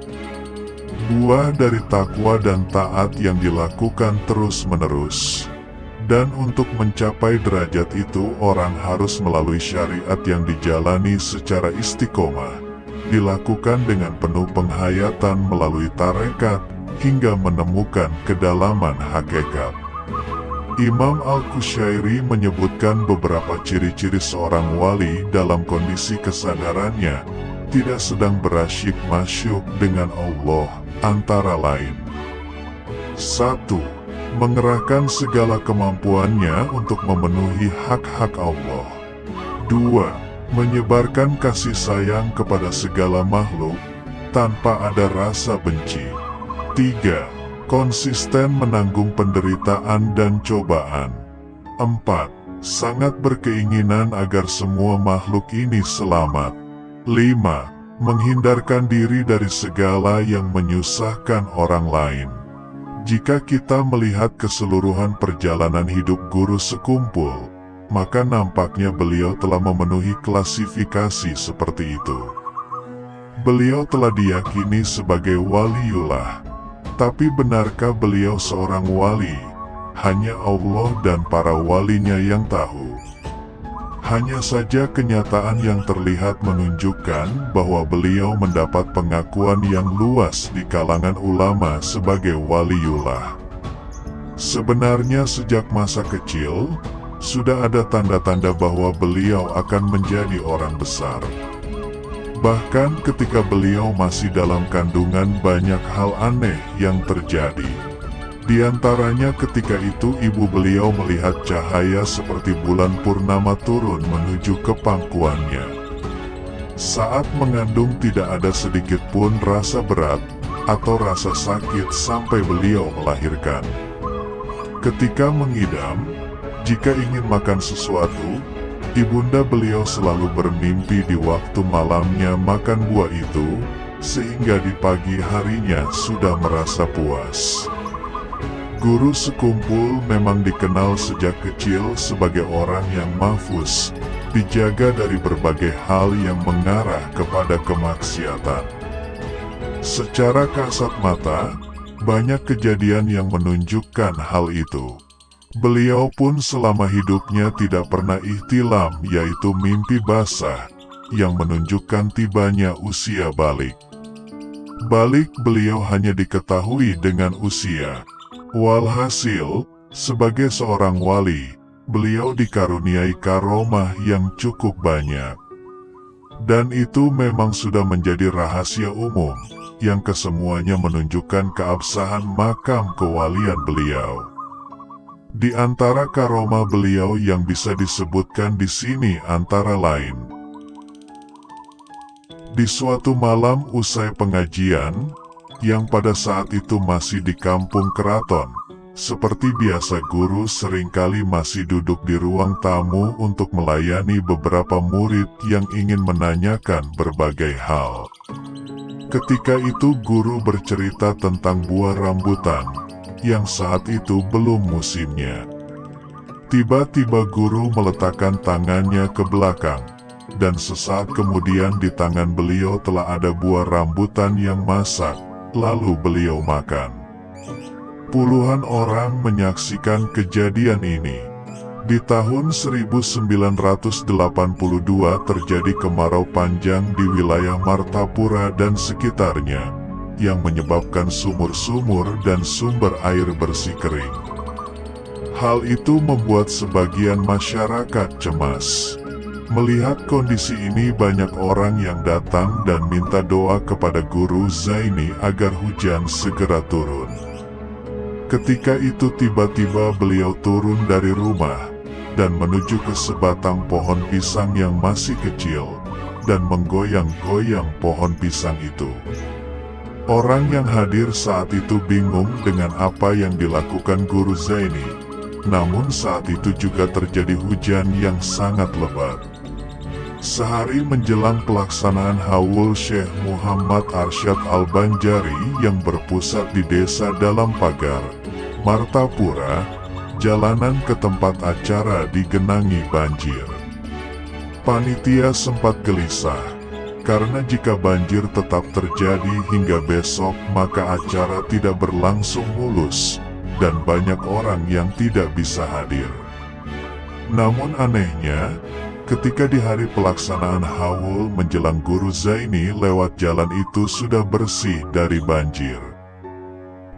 Buah dari takwa dan taat yang dilakukan terus-menerus. Dan untuk mencapai derajat itu orang harus melalui syariat yang dijalani secara istiqomah, dilakukan dengan penuh penghayatan melalui tarekat, hingga menemukan kedalaman hakikat. Imam Al-Qushairi menyebutkan beberapa ciri-ciri seorang wali dalam kondisi kesadarannya, tidak sedang berasyik masyuk dengan Allah, antara lain. 1. Mengerahkan segala kemampuannya untuk memenuhi hak-hak Allah. 2. Menyebarkan kasih sayang kepada segala makhluk, tanpa ada rasa benci. 3. Konsisten menanggung penderitaan dan cobaan. 4. Sangat berkeinginan agar semua makhluk ini selamat. 5. Menghindarkan diri dari segala yang menyusahkan orang lain. Jika kita melihat keseluruhan perjalanan hidup guru sekumpul, maka nampaknya beliau telah memenuhi klasifikasi seperti itu. Beliau telah diyakini sebagai waliullah. Tapi benarkah beliau seorang wali? Hanya Allah dan para walinya yang tahu. Hanya saja kenyataan yang terlihat menunjukkan bahwa beliau mendapat pengakuan yang luas di kalangan ulama sebagai waliullah. Sebenarnya sejak masa kecil, sudah ada tanda-tanda bahwa beliau akan menjadi orang besar. Bahkan ketika beliau masih dalam kandungan banyak hal aneh yang terjadi. Di antaranya ketika itu ibu beliau melihat cahaya seperti bulan purnama turun menuju ke pangkuannya. Saat mengandung tidak ada sedikit pun rasa berat atau rasa sakit sampai beliau melahirkan. Ketika mengidam, jika ingin makan sesuatu, ibunda beliau selalu bermimpi di waktu malamnya makan buah itu, sehingga di pagi harinya sudah merasa puas. Guru sekumpul memang dikenal sejak kecil sebagai orang yang mahfuz, dijaga dari berbagai hal yang mengarah kepada kemaksiatan. Secara kasat mata, banyak kejadian yang menunjukkan hal itu. Beliau pun selama hidupnya tidak pernah ihtilam, yaitu mimpi basah, yang menunjukkan tibanya usia balik. Balik beliau hanya diketahui dengan usia. Walhasil, sebagai seorang wali, beliau dikaruniai karomah yang cukup banyak. Dan itu memang sudah menjadi rahasia umum, yang kesemuanya menunjukkan keabsahan makam kewalian beliau. Di antara karomah beliau yang bisa disebutkan di sini antara lain. Di suatu malam usai pengajian, yang pada saat itu masih di kampung keraton, Seperti biasa, guru seringkali masih duduk di ruang tamu untuk melayani beberapa murid yang ingin menanyakan berbagai hal. Ketika itu guru bercerita tentang buah rambutan yang saat itu belum musimnya. Tiba-tiba guru meletakkan tangannya ke belakang, dan sesaat kemudian di tangan beliau telah ada buah rambutan yang masak, lalu beliau makan. Puluhan orang menyaksikan kejadian ini. Di tahun 1982 terjadi kemarau panjang di wilayah Martapura dan sekitarnya, yang menyebabkan sumur-sumur dan sumber air bersih kering. Hal itu membuat sebagian masyarakat cemas. Melihat kondisi ini, banyak orang yang datang dan minta doa kepada Guru Zaini agar hujan segera turun. Ketika itu tiba-tiba beliau turun dari rumah dan menuju ke sebatang pohon pisang yang masih kecil dan menggoyang-goyang pohon pisang itu. Orang yang hadir saat itu bingung dengan apa yang dilakukan Guru Zaini, namun saat itu juga terjadi hujan yang sangat lebat. Sehari menjelang pelaksanaan haul Syekh Muhammad Arsyad Al-Banjari yang berpusat di desa Dalam Pagar, Martapura, jalanan ke tempat acara digenangi banjir. Panitia sempat gelisah, karena jika banjir tetap terjadi hingga besok maka acara tidak berlangsung mulus, dan banyak orang yang tidak bisa hadir. Namun anehnya, ketika di hari pelaksanaan haul menjelang Guru Zaini lewat jalan itu sudah bersih dari banjir.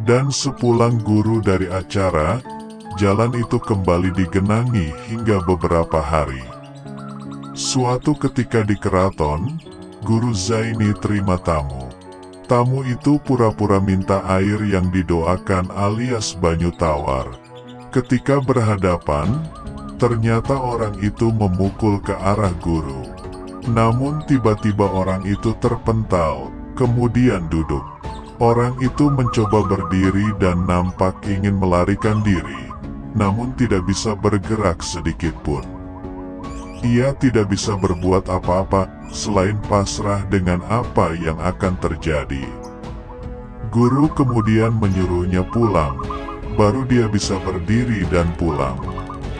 Dan sepulang guru dari acara, jalan itu kembali digenangi hingga beberapa hari. Suatu ketika di keraton, Guru Zaini terima tamu. Tamu itu pura-pura minta air yang didoakan alias banyu tawar. Ketika berhadapan, ternyata orang itu memukul ke arah guru. Namun tiba-tiba orang itu terpental, kemudian duduk. Orang itu mencoba berdiri dan nampak ingin melarikan diri, namun tidak bisa bergerak sedikit pun. Ia tidak bisa berbuat apa-apa selain pasrah dengan apa yang akan terjadi. Guru kemudian menyuruhnya pulang, baru dia bisa berdiri dan pulang.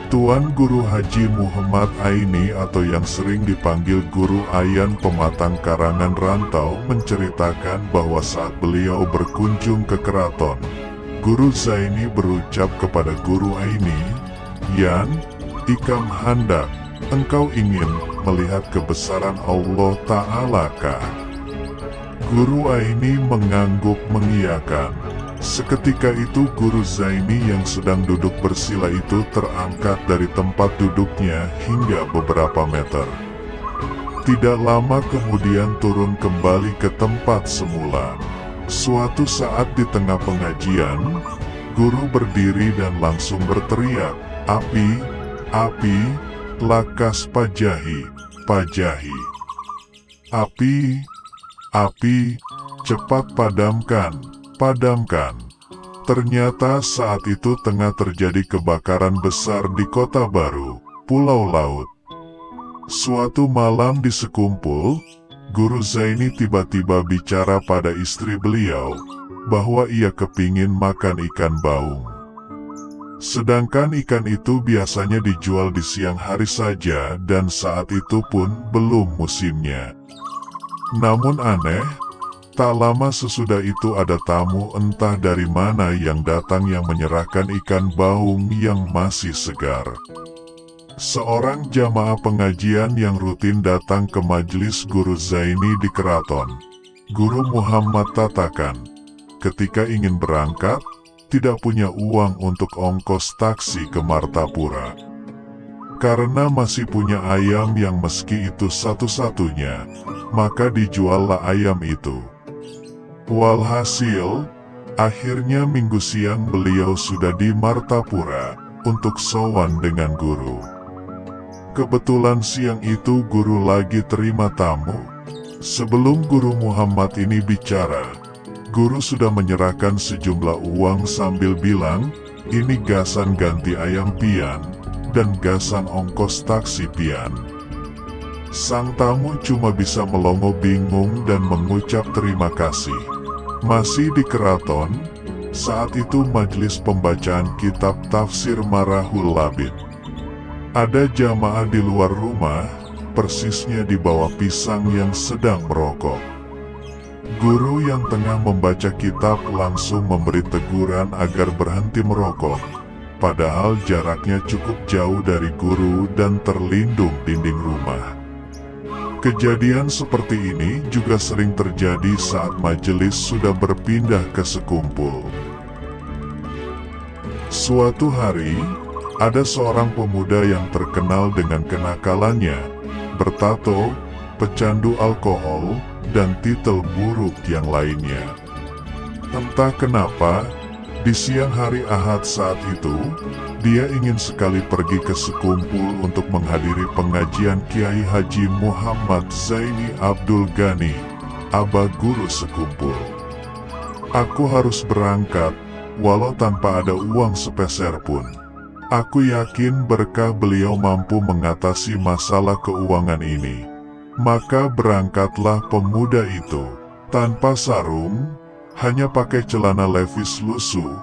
Tuan Guru Haji Muhammad Aini atau yang sering dipanggil Guru Ayan Pematang Karangan Rantau menceritakan bahwa saat beliau berkunjung ke keraton, Guru Zaini berucap kepada Guru Aini, "Yan, ikam hendak, engkau ingin melihat kebesaran Allah Ta'ala kah?" Guru Aini mengangguk mengiyakan. Seketika itu Guru Zaini yang sedang duduk bersila itu terangkat dari tempat duduknya hingga beberapa meter. Tidak lama kemudian turun kembali ke tempat semula. Suatu saat di tengah pengajian, guru berdiri dan langsung berteriak, "Api, api, lakas pajahi, pajahi. Api, api, cepat padamkan, padamkan." Ternyata saat itu tengah terjadi kebakaran besar di Kota Baru, Pulau Laut. Suatu malam di sekumpul, Guru Zaini tiba-tiba bicara pada istri beliau, bahwa ia kepingin makan ikan baung. Sedangkan ikan itu biasanya dijual di siang hari saja dan saat itu pun belum musimnya. Namun aneh, tak lama sesudah itu ada tamu entah dari mana yang datang yang menyerahkan ikan baung yang masih segar. Seorang jamaah pengajian yang rutin datang ke majelis Guru Zaini di keraton, Guru Muhammad Tatakan, ketika ingin berangkat, tidak punya uang untuk ongkos taksi ke Martapura. Karena masih punya ayam yang meski itu satu-satunya, maka dijuallah ayam itu. Walhasil, akhirnya minggu siang beliau sudah di Martapura untuk sowan dengan guru. Kebetulan siang itu guru lagi terima tamu. Sebelum Guru Muhammad ini bicara, guru sudah menyerahkan sejumlah uang sambil bilang, ini gasan ganti ayam pian, dan gasan ongkos taksi pian. Sang tamu cuma bisa melongo bingung dan mengucap terima kasih. Masih di keraton, saat itu majelis pembacaan kitab tafsir Marahul Labid. Ada jamaah di luar rumah, persisnya di bawah pisang yang sedang merokok. Guru yang tengah membaca kitab langsung memberi teguran agar berhenti merokok, padahal jaraknya cukup jauh dari guru dan terlindung dinding rumah. Kejadian seperti ini juga sering terjadi saat majelis sudah berpindah ke sekumpul. Suatu hari, ada seorang pemuda yang terkenal dengan kenakalannya, bertato, pecandu alkohol, dan titel buruk yang lainnya. Entah kenapa, di siang hari Ahad saat itu, dia ingin sekali pergi ke sekumpul untuk menghadiri pengajian Kiai Haji Muhammad Zaini Abdul Ghani, Aba Guru sekumpul. Aku harus berangkat, walau tanpa ada uang sepeser pun. Aku yakin berkah beliau mampu mengatasi masalah keuangan ini. Maka berangkatlah pemuda itu, tanpa sarung, hanya pakai celana levis lusuh,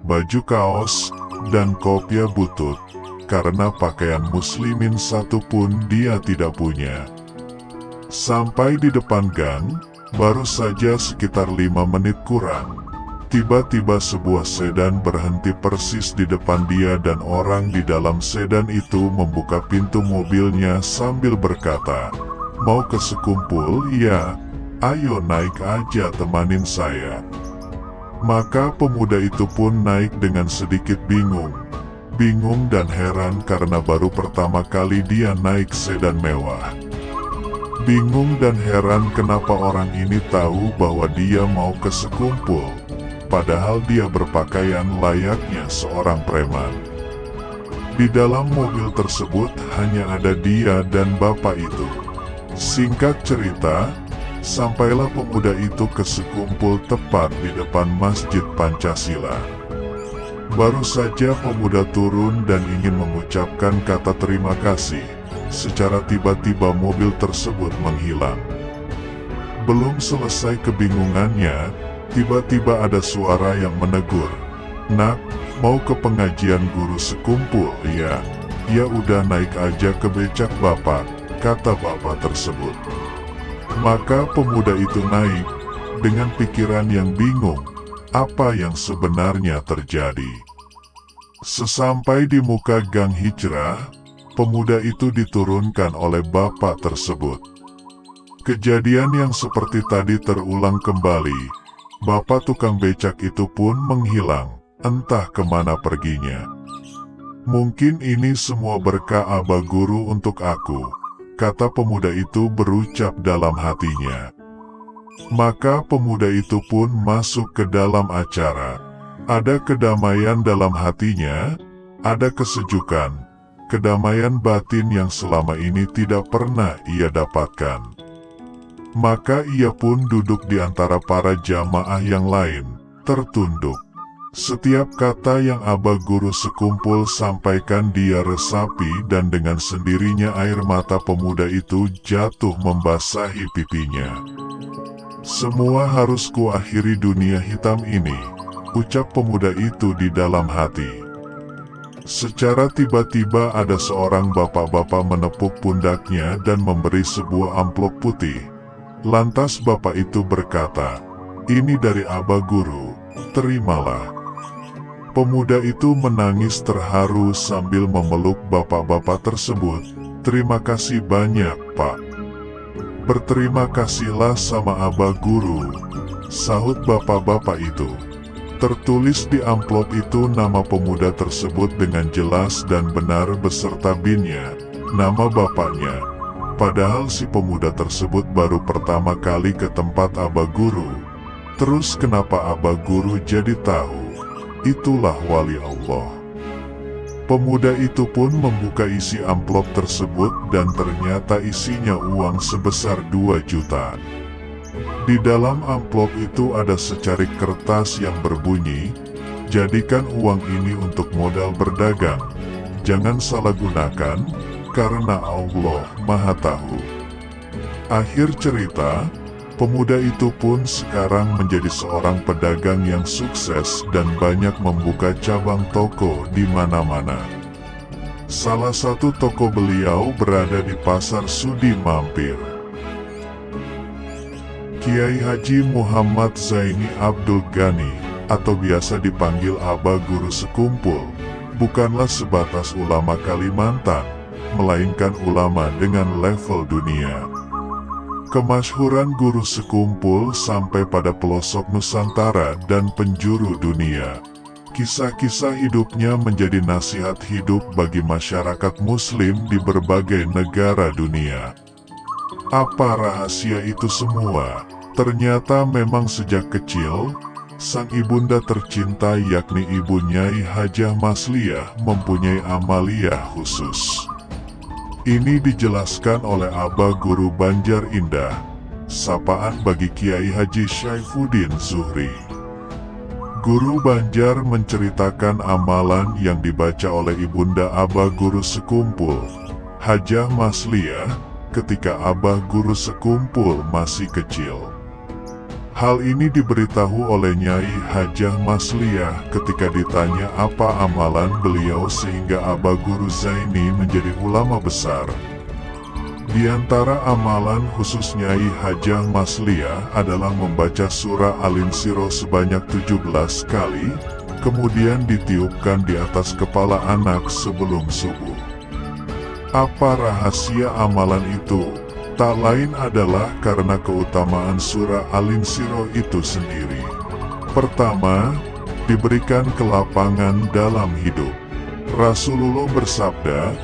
baju kaos, dan kopiah butut, karena pakaian muslimin satu pun dia tidak punya. Sampai di depan gang, baru saja sekitar 5 menit kurang. Tiba-tiba sebuah sedan berhenti persis di depan dia dan orang di dalam sedan itu membuka pintu mobilnya sambil berkata, "Mau ke sekumpul, ya? Ayo naik aja temanin saya." Maka pemuda itu pun naik dengan sedikit bingung dan heran karena baru pertama kali dia naik sedan mewah. Bingung dan heran kenapa orang ini tahu bahwa dia mau ke sekumpul, padahal dia berpakaian layaknya seorang preman. Di dalam mobil tersebut hanya ada dia dan bapak itu. Singkat cerita, sampailah pemuda itu ke sekumpul tepat di depan Masjid Pancasila. Baru saja pemuda turun dan ingin mengucapkan kata terima kasih, secara tiba-tiba mobil tersebut menghilang. Belum selesai kebingungannya, tiba-tiba ada suara yang menegur, "Nak, mau ke pengajian guru sekumpul, ya? Ya udah naik aja ke becak bapak," kata bapak tersebut. Maka pemuda itu naik, dengan pikiran yang bingung, apa yang sebenarnya terjadi. Sesampai di muka gang hijrah, pemuda itu diturunkan oleh bapak tersebut. Kejadian yang seperti tadi terulang kembali. Bapak tukang becak itu pun menghilang, entah kemana perginya. "Mungkin ini semua berkah Aba Guru untuk aku," kata pemuda itu berucap dalam hatinya. Maka pemuda itu pun masuk ke dalam acara. Ada kedamaian dalam hatinya, ada kesejukan, kedamaian batin yang selama ini tidak pernah ia dapatkan. Maka ia pun duduk di antara para jamaah yang lain, tertunduk. Setiap kata yang Aba Guru sekumpul sampaikan dia resapi dan dengan sendirinya air mata pemuda itu jatuh membasahi pipinya. "Semua harus kuakhiri dunia hitam ini," ucap pemuda itu di dalam hati. Secara tiba-tiba ada seorang bapak-bapak menepuk pundaknya dan memberi sebuah amplop putih. Lantas bapak itu berkata, "Ini dari Aba Guru, terimalah." Pemuda itu menangis terharu sambil memeluk bapak-bapak tersebut. "Terima kasih banyak, Pak." "Berterima kasihlah sama Aba Guru," sahut bapak-bapak itu. Tertulis di amplop itu nama pemuda tersebut dengan jelas dan benar beserta BIN-nya, nama bapaknya. Padahal si pemuda tersebut baru pertama kali ke tempat Aba Guru. Terus kenapa Aba Guru jadi tahu? Itulah wali Allah. Pemuda itu pun membuka isi amplop tersebut dan ternyata isinya uang sebesar 2 juta. Di dalam amplop itu ada secarik kertas yang berbunyi, Jadikan uang ini untuk modal berdagang. Jangan salah gunakan, karena Allah Maha Tahu. Akhir cerita, pemuda itu pun sekarang menjadi seorang pedagang yang sukses dan banyak membuka cabang toko di mana-mana. Salah satu toko beliau berada di Pasar Sudi Mampir. Kiai Haji Muhammad Zaini Abdul Ghani, atau biasa dipanggil Aba Guru Sekumpul, bukanlah sebatas ulama Kalimantan, melainkan ulama dengan level dunia. Kemasyhuran Guru Sekumpul sampai pada pelosok Nusantara dan penjuru dunia. Kisah-kisah hidupnya menjadi nasihat hidup bagi masyarakat muslim di berbagai negara dunia. Apa rahasia itu semua? Ternyata memang sejak kecil, sang ibunda tercinta yakni Ibu Nyai Hajah Masliyah mempunyai amalia khusus. Ini dijelaskan oleh Aba Guru Banjar Indah, sapaan bagi Kiai Haji Syaifuddin Zuhri. Guru Banjar menceritakan amalan yang dibaca oleh Ibunda Aba Guru Sekumpul, Hajah Masliyah, ketika Aba Guru Sekumpul masih kecil. Hal ini diberitahu oleh Nyai Hajah Masliyah ketika ditanya apa amalan beliau sehingga Aba Guru Zaini menjadi ulama besar. Di antara amalan khusus Nyai Hajah Masliyah adalah membaca surah Al-Insyirah sebanyak 17 kali, kemudian ditiupkan di atas kepala anak sebelum subuh. Apa rahasia amalan itu? Tak lain adalah karena keutamaan surah Al-Insyirah itu sendiri. Pertama, diberikan kelapangan dalam hidup. Rasulullah bersabda,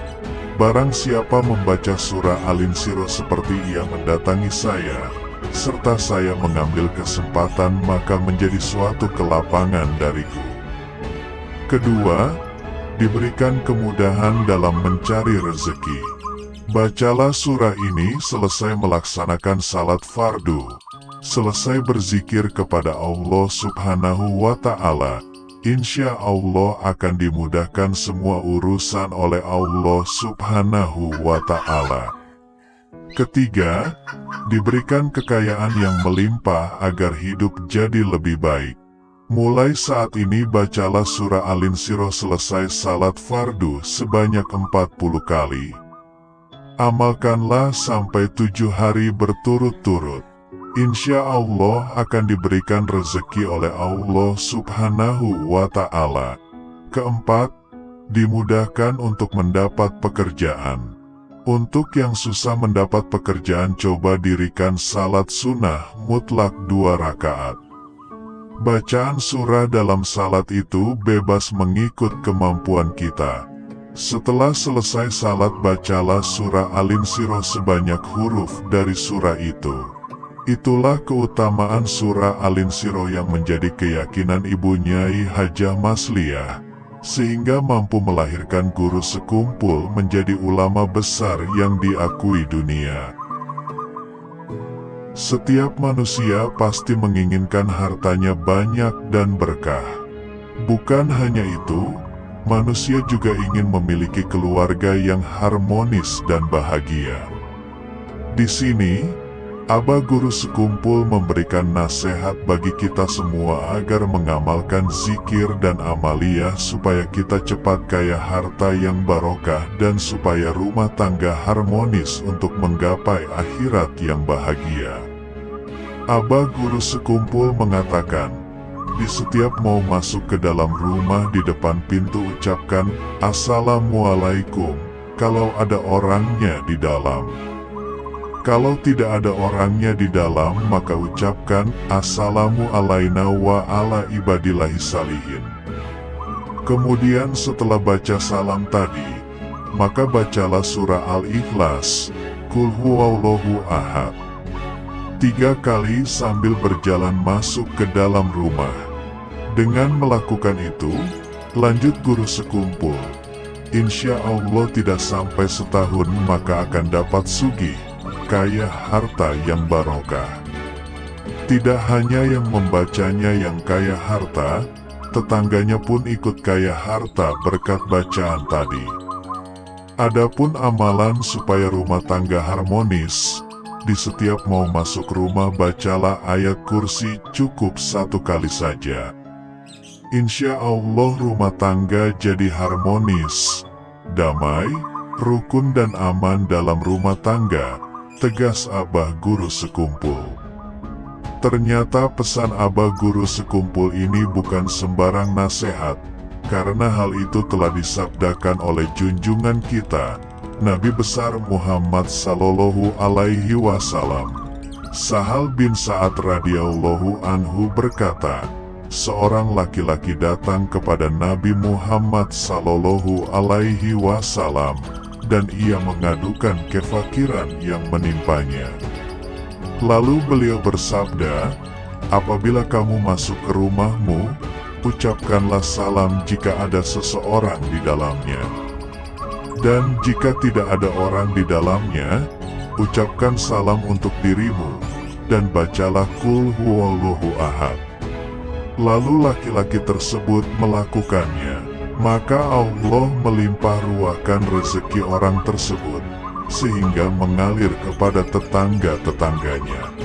"Barang siapa membaca surah Al-Insyirah seperti ia mendatangi saya, serta saya mengambil kesempatan, maka menjadi suatu kelapangan dariku." Kedua, diberikan kemudahan dalam mencari rezeki. Bacalah surah ini selesai melaksanakan salat fardu, selesai berzikir kepada Allah Subhanahu wa Ta'ala, insya Allah akan dimudahkan semua urusan oleh Allah Subhanahu wa Ta'ala. Ketiga, diberikan kekayaan yang melimpah agar hidup jadi lebih baik. Mulai saat ini bacalah surah Al-Insyirah selesai salat fardu sebanyak 40 kali. Amalkanlah sampai 7 hari berturut-turut. Insya Allah akan diberikan rezeki oleh Allah Subhanahu wa Ta'ala. Keempat, dimudahkan untuk mendapat pekerjaan. Untuk yang susah mendapat pekerjaan, coba dirikan salat sunnah mutlak 2 rakaat. Bacaan surah dalam salat itu bebas mengikut kemampuan kita. Setelah selesai salat, bacalah surah Al-Insyirah sebanyak huruf dari surah itu. Itulah keutamaan surah Al-Insyirah yang menjadi keyakinan Ibu Nyai Hajah Masliyah, sehingga mampu melahirkan Guru Sekumpul menjadi ulama besar yang diakui dunia. Setiap manusia pasti menginginkan hartanya banyak dan berkah. Bukan hanya itu, manusia juga ingin memiliki keluarga yang harmonis dan bahagia. Di sini, Aba Guru Sekumpul memberikan nasihat bagi kita semua agar mengamalkan zikir dan amalia supaya kita cepat kaya harta yang barokah dan supaya rumah tangga harmonis untuk menggapai akhirat yang bahagia. Aba Guru Sekumpul mengatakan, di setiap mau masuk ke dalam rumah, di depan pintu ucapkan Assalamualaikum kalau ada orangnya di dalam. Kalau tidak ada orangnya di dalam, maka ucapkan Assalamu alaina wa ala ibadillahi salihin. Kemudian setelah baca salam tadi, maka bacalah surah Al-Ikhlas, Qul huwallahu ahad, 3 kali sambil berjalan masuk ke dalam rumah. Dengan melakukan itu, lanjut Guru Sekumpul, insya Allah tidak sampai setahun maka akan dapat sugih, kaya harta yang barokah. Tidak hanya yang membacanya yang kaya harta, tetangganya pun ikut kaya harta berkat bacaan tadi. Adapun amalan supaya rumah tangga harmonis, di setiap mau masuk rumah bacalah ayat kursi cukup 1 kali saja. Insya Allah rumah tangga jadi harmonis, damai, rukun dan aman dalam rumah tangga, tegas Abah Guru Sekumpul. Ternyata pesan Abah Guru Sekumpul ini bukan sembarang nasihat, karena hal itu telah disabdakan oleh junjungan kita, Nabi besar Muhammad Sallallahu Alaihi Wasallam. Sahal bin Sa'ad radhiyallahu anhu berkata, seorang laki-laki datang kepada Nabi Muhammad Sallallahu Alaihi Wasallam, dan ia mengadukan kefakiran yang menimpanya. Lalu beliau bersabda, apabila kamu masuk ke rumahmu, ucapkanlah salam jika ada seseorang di dalamnya. Dan jika tidak ada orang di dalamnya, ucapkan salam untuk dirimu, dan bacalah Qul Huwallahu Ahad. Lalu laki-laki tersebut melakukannya, maka Allah melimpah ruahkan rezeki orang tersebut, sehingga mengalir kepada tetangga-tetangganya.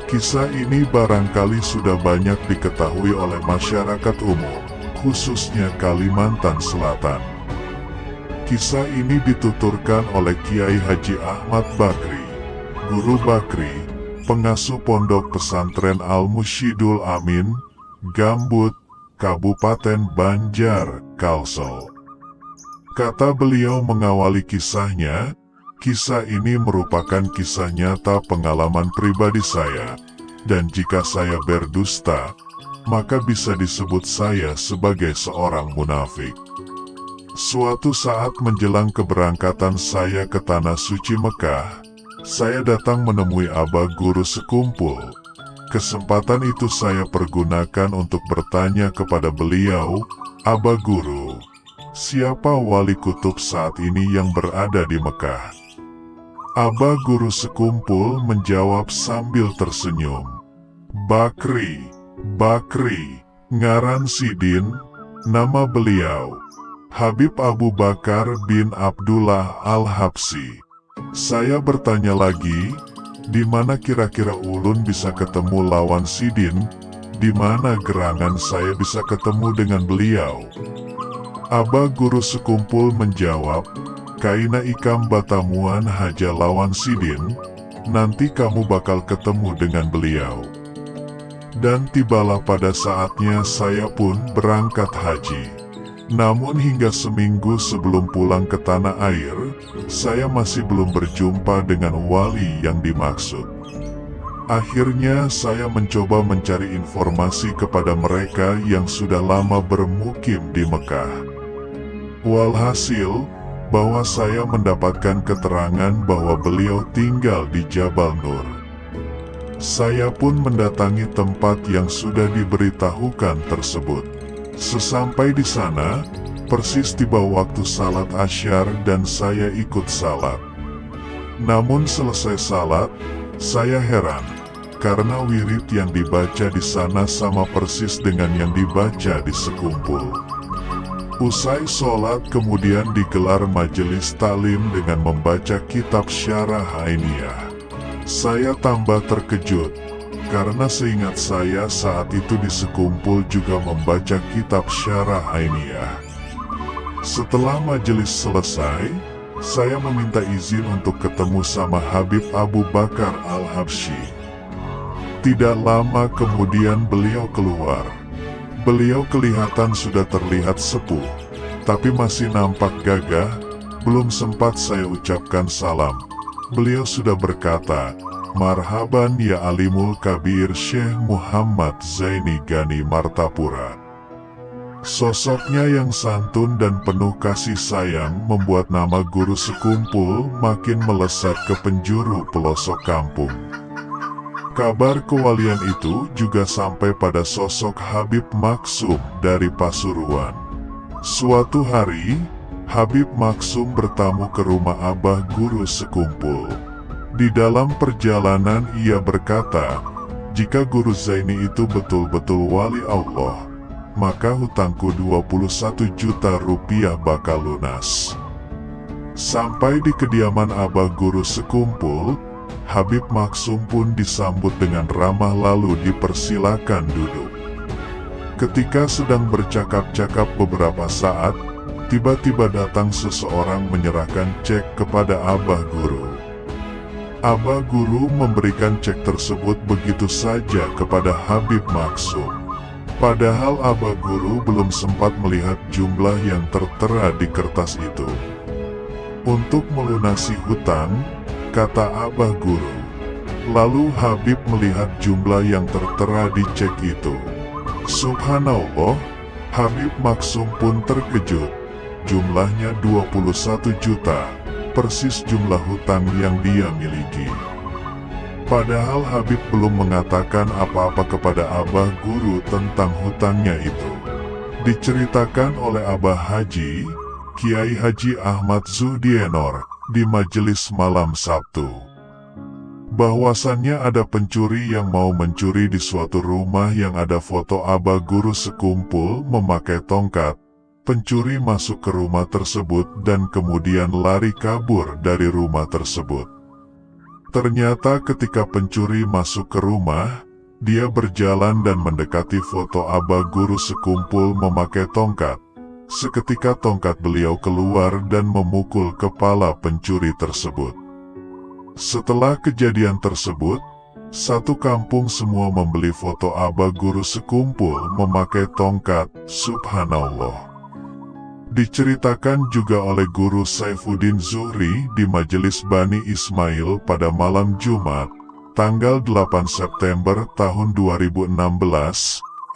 Kisah ini barangkali sudah banyak diketahui oleh masyarakat umum, khususnya Kalimantan Selatan. Kisah ini dituturkan oleh Kiai Haji Ahmad Bakri, Guru Bakri, pengasuh Pondok Pesantren Al-Musyidul Amin, Gambut, Kabupaten Banjar, Kalsel. Kata beliau mengawali kisahnya, kisah ini merupakan kisah nyata pengalaman pribadi saya, dan jika saya berdusta, maka bisa disebut saya sebagai seorang munafik. Suatu saat menjelang keberangkatan saya ke Tanah Suci Mekah, saya datang menemui Abah Guru Sekumpul. Kesempatan itu saya pergunakan untuk bertanya kepada beliau, Abah Guru, siapa wali kutub saat ini yang berada di Mekah? Abah Guru Sekumpul menjawab sambil tersenyum, Bakri, ngaran Sidin, nama beliau, Habib Abu Bakar bin Abdullah Al-Habsyi. Saya bertanya lagi, di mana kira-kira ulun bisa ketemu lawan Sidin, di mana gerangan saya bisa ketemu dengan beliau? Abah Guru Sekumpul menjawab, kaina ikam batamuan haja lawan Sidin, nanti kamu bakal ketemu dengan beliau. Dan tibalah pada saatnya saya pun berangkat haji. Namun hingga seminggu sebelum pulang ke tanah air, saya masih belum berjumpa dengan wali yang dimaksud. Akhirnya saya mencoba mencari informasi kepada mereka yang sudah lama bermukim di Mekah. Walhasil, bahwa saya mendapatkan keterangan bahwa beliau tinggal di Jabal Nur. Saya pun mendatangi tempat yang sudah diberitahukan tersebut. Sesampai di sana, persis tiba waktu salat Asyar dan saya ikut salat. Namun selesai salat, saya heran, karena wirid yang dibaca di sana sama persis dengan yang dibaca di Sekumpul. Usai sholat kemudian digelar majelis taklim dengan membaca kitab Syarah Ainiyah. Saya tambah terkejut, karena seingat saya saat itu di Sekumpul juga membaca kitab Syarah Ainiyah. Setelah majelis selesai, saya meminta izin untuk ketemu sama Habib Abu Bakar Al-Habsyi. Tidak lama kemudian beliau keluar. Beliau kelihatan sudah terlihat sepuh, tapi masih nampak gagah. Belum sempat saya ucapkan salam, beliau sudah berkata, marhaban ya alimul kabir Syekh Muhammad Zaini Gani Martapura. Sosoknya yang santun dan penuh kasih sayang membuat nama Guru Sekumpul makin melesat ke penjuru pelosok kampung. Kabar kewalian itu juga sampai pada sosok Habib Maksum dari Pasuruan. Suatu hari, Habib Maksum bertamu ke rumah Abah Guru Sekumpul. Di dalam perjalanan ia berkata, Jika guru Zaini itu betul-betul wali Allah, maka hutangku 21 juta rupiah bakal lunas. Sampai di kediaman abah guru sekumpul, Habib Maksum pun disambut dengan ramah lalu dipersilakan duduk. Ketika sedang bercakap-cakap beberapa saat, tiba-tiba datang seseorang menyerahkan cek kepada abah guru. Abah guru memberikan cek tersebut begitu saja kepada Habib Maksum. Padahal abah guru belum sempat melihat jumlah yang tertera di kertas itu. Untuk melunasi hutang, kata abah guru. Lalu Habib melihat jumlah yang tertera di cek itu. Subhanallah, Habib Maksum pun terkejut. Jumlahnya 21 juta, persis jumlah hutang yang dia miliki. Padahal Habib belum mengatakan apa-apa kepada abah guru tentang hutangnya itu. Diceritakan oleh Abah Haji, Kiai Haji Ahmad Zuhdienor, di majelis malam Sabtu, bahwasannya ada pencuri yang mau mencuri di suatu rumah yang ada foto abah guru sekumpul memakai tongkat. Pencuri masuk ke rumah tersebut dan kemudian lari kabur dari rumah tersebut. Ternyata ketika pencuri masuk ke rumah, dia berjalan dan mendekati foto abah guru sekumpul memakai tongkat. Seketika tongkat beliau keluar dan memukul kepala pencuri tersebut. Setelah kejadian tersebut, satu kampung semua membeli foto abah guru sekumpul memakai tongkat. Subhanallah. Diceritakan juga oleh Guru Saifuddin Zuhri di Majelis Bani Ismail pada malam Jumat, tanggal 8 September tahun 2016,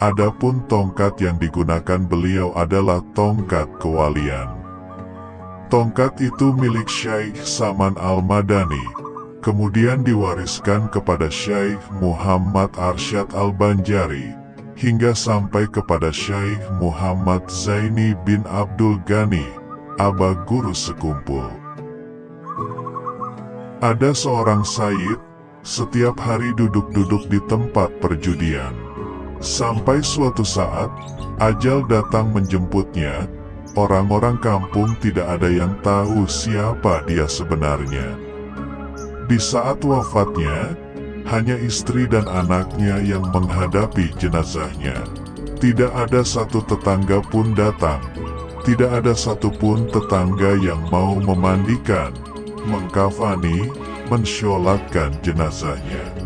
adapun tongkat yang digunakan beliau adalah tongkat kewalian. Tongkat itu milik Syekh Saman Al-Madani, kemudian diwariskan kepada Syekh Muhammad Arsyad Al-Banjari, hingga sampai kepada Syekh Muhammad Zaini bin Abdul Ghani, abah guru sekumpul. Ada seorang sayyid, setiap hari duduk-duduk di tempat perjudian. Sampai suatu saat, ajal datang menjemputnya. Orang-orang kampung tidak ada yang tahu siapa dia sebenarnya. Di saat wafatnya, hanya istri dan anaknya yang menghadapi jenazahnya. Tidak ada satu tetangga pun datang. Tidak ada satupun tetangga yang mau memandikan, mengkafani, mensyolatkan jenazahnya.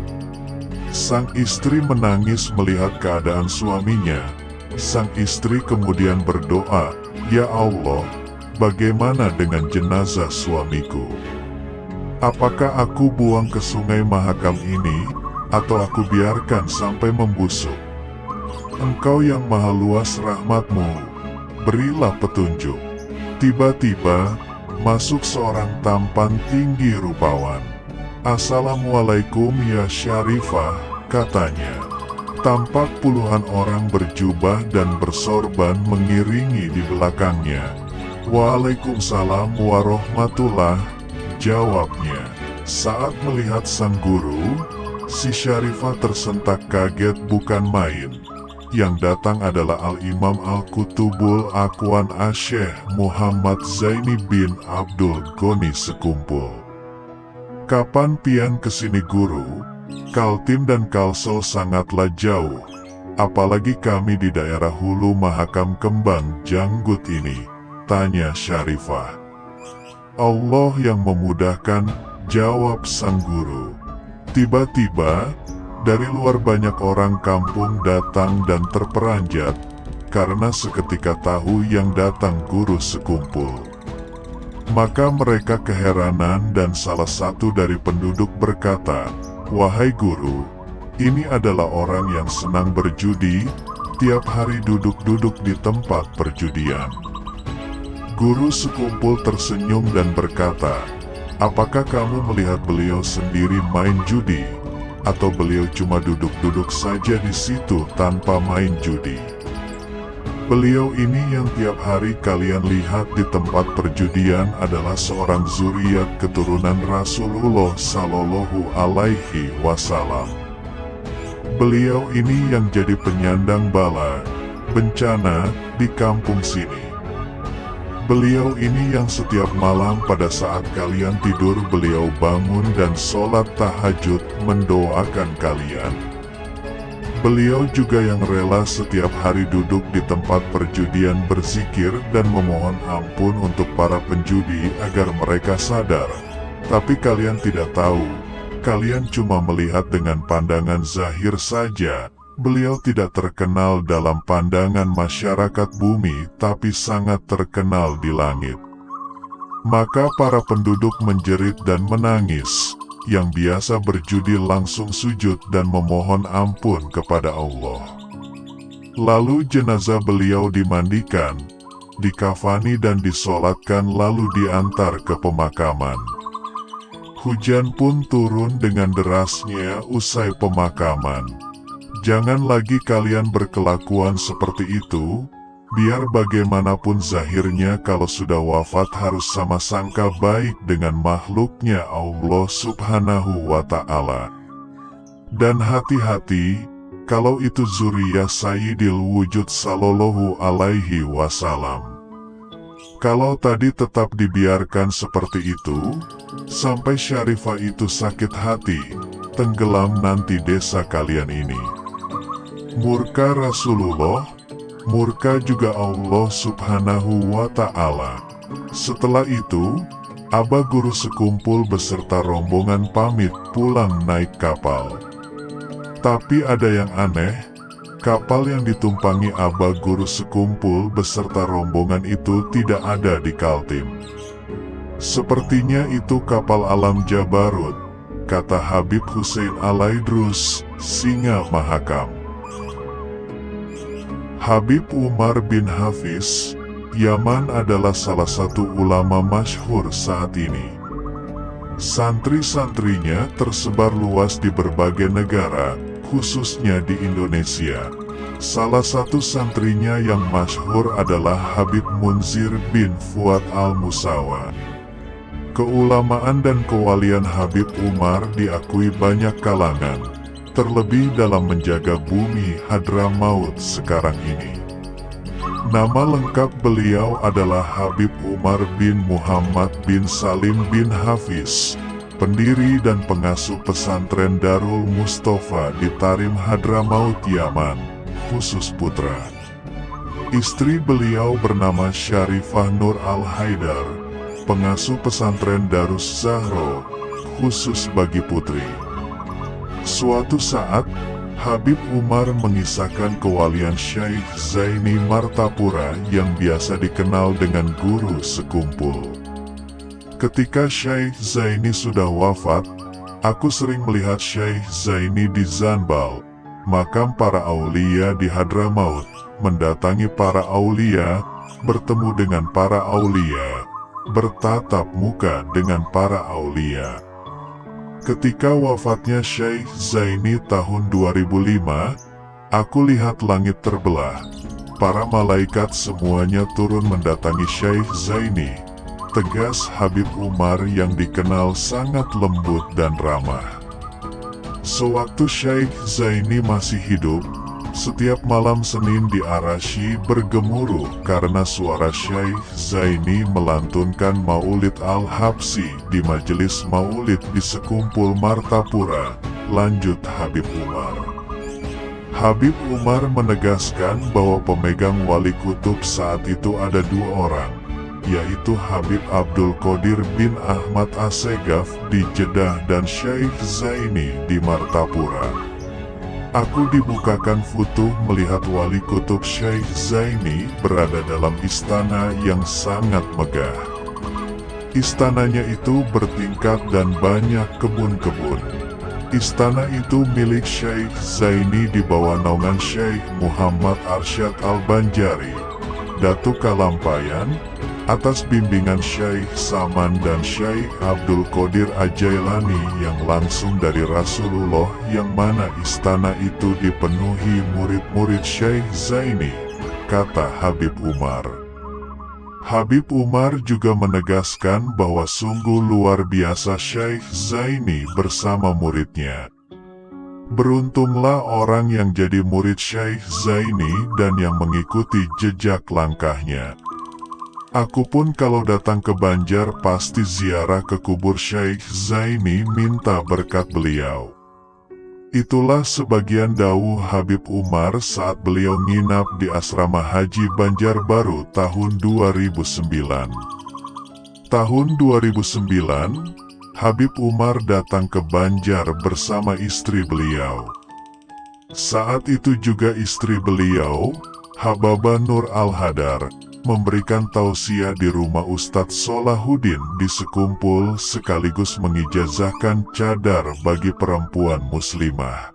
Sang istri menangis melihat keadaan suaminya. Sang istri kemudian berdoa, "Ya Allah, bagaimana dengan jenazah suamiku? Apakah aku buang ke sungai Mahakam ini, atau aku biarkan sampai membusuk? Engkau yang maha luas rahmatmu, berilah petunjuk." Tiba-tiba, masuk seorang tampan tinggi rupawan. "Assalamualaikum ya Syarifah," katanya. Tampak puluhan orang berjubah dan bersorban mengiringi di belakangnya. "Waalaikumsalam warahmatullahi," jawabnya. Saat melihat sang guru, si Syarifah tersentak kaget bukan main. Yang datang adalah Al-Imam Al-Kutubul Akwan Asyekh Muhammad Zaini bin Abdul Ghani sekumpul. "Kapan pian kesini guru? Kaltim dan Kalsel sangatlah jauh. Apalagi kami di daerah Hulu Mahakam Kembang Janggut ini," tanya Syarifah. "Allah yang memudahkan," jawab sang guru. Tiba-tiba, dari luar banyak orang kampung datang dan terperanjat, karena seketika tahu yang datang guru sekumpul. Maka mereka keheranan dan salah satu dari penduduk berkata, "Wahai guru, ini adalah orang yang senang berjudi, tiap hari duduk-duduk di tempat perjudian." Guru sekumpul tersenyum dan berkata, "Apakah kamu melihat beliau sendiri main judi? Atau beliau cuma duduk-duduk saja di situ tanpa main judi?" Beliau ini yang tiap hari kalian lihat di tempat perjudian adalah seorang zuriat keturunan Rasulullah Shallallahu Alaihi Wasallam. Beliau ini yang jadi penyandang bala, bencana, di kampung sini. Beliau ini yang setiap malam pada saat kalian tidur beliau bangun dan sholat tahajud mendoakan kalian. Beliau juga yang rela setiap hari duduk di tempat perjudian berzikir dan memohon ampun untuk para penjudi agar mereka sadar. Tapi kalian tidak tahu, kalian cuma melihat dengan pandangan zahir saja. Beliau tidak terkenal dalam pandangan masyarakat bumi, tapi sangat terkenal di langit. Maka para penduduk menjerit dan menangis. Yang biasa berjudi langsung sujud dan memohon ampun kepada Allah. Lalu jenazah beliau dimandikan, dikafani dan disolatkan lalu diantar ke pemakaman. Hujan pun turun dengan derasnya usai pemakaman. Jangan lagi kalian berkelakuan seperti itu, biar bagaimanapun zahirnya kalau sudah wafat harus sama sangka baik dengan makhluknya Allah Subhanahu wa Ta'ala. Dan hati-hati, kalau itu zuriyah Sayyidil Wujud Sallallahu Alaihi Wasallam. Kalau tadi tetap dibiarkan seperti itu, sampai Syarifah itu sakit hati, tenggelam nanti desa kalian ini. Murka Rasulullah, murka juga Allah Subhanahu wa Ta'ala. Setelah itu, Abah Guru sekumpul beserta rombongan pamit pulang naik kapal. Tapi ada yang aneh, kapal yang ditumpangi Abah Guru sekumpul beserta rombongan itu tidak ada di Kaltim. Sepertinya itu kapal Alam Jabarut, kata Habib Hussein Alaidrus, Singa Mahakam. Habib Umar bin Hafiz, Yaman adalah salah satu ulama masyhur saat ini. Santri-santrinya tersebar luas di berbagai negara, khususnya di Indonesia. Salah satu santrinya yang masyhur adalah Habib Munzir bin Fuad al-Musawa. Keulamaan dan kewalian Habib Umar diakui banyak kalangan, terlebih dalam menjaga bumi Hadramaut sekarang ini. Nama lengkap beliau adalah Habib Umar bin Muhammad bin Salim bin Hafiz, pendiri dan pengasuh pesantren Darul Mustafa di Tarim Hadramaut, Yaman, khusus putra. Istri beliau bernama Syarifah Nur Al-Haidar, pengasuh pesantren Darus Zahro, khusus bagi putri. Suatu saat, Habib Umar mengisahkan kewalian Syekh Zaini Martapura yang biasa dikenal dengan guru sekumpul. Ketika Syekh Zaini sudah wafat, aku sering melihat Syekh Zaini di Zanbal, makam para aulia di Hadramaut, mendatangi para aulia, bertemu dengan para aulia, bertatap muka dengan para aulia. Ketika wafatnya Syekh Zaini tahun 2005, aku lihat langit terbelah. Para malaikat semuanya turun mendatangi Syekh Zaini. Tegas Habib Umar yang dikenal sangat lembut dan ramah. Sewaktu Syekh Zaini masih hidup, setiap malam Senin di Arasy bergemuruh karena suara Syekh Zaini melantunkan Maulid Al-Habsi di majelis Maulid di sekumpul Martapura, lanjut Habib Umar. Habib Umar menegaskan bahwa pemegang wali kutub saat itu ada dua orang, yaitu Habib Abdul Qadir bin Ahmad Assegaf di Jeddah dan Syekh Zaini di Martapura. Aku dibukakan futuh melihat wali kutub Syekh Zaini berada dalam istana yang sangat megah. Istananya itu bertingkat dan banyak kebun-kebun. Istana itu milik Syekh Zaini di bawah naungan Syekh Muhammad Arsyad Al-Banjari, Datuk Kalampayan, atas bimbingan Syekh Saman dan Syekh Abdul Qadir Ajailani yang langsung dari Rasulullah, yang mana istana itu dipenuhi murid-murid Syekh Zaini, kata Habib Umar. Habib Umar juga menegaskan bahwa sungguh luar biasa Syekh Zaini bersama muridnya. Beruntunglah orang yang jadi murid Syekh Zaini dan yang mengikuti jejak langkahnya. Aku pun kalau datang ke Banjar pasti ziarah ke kubur Syekh Zaini minta berkat beliau. Itulah sebagian dawuh Habib Umar saat beliau nginap di asrama Haji Banjarbaru tahun 2009. Tahun 2009, Habib Umar datang ke Banjar bersama istri beliau. Saat itu juga istri beliau, Hababa Nur Al-Hadar, memberikan tausiah di rumah Ustadz Solahuddin di Sekumpul sekaligus mengijazahkan cadar bagi perempuan muslimah.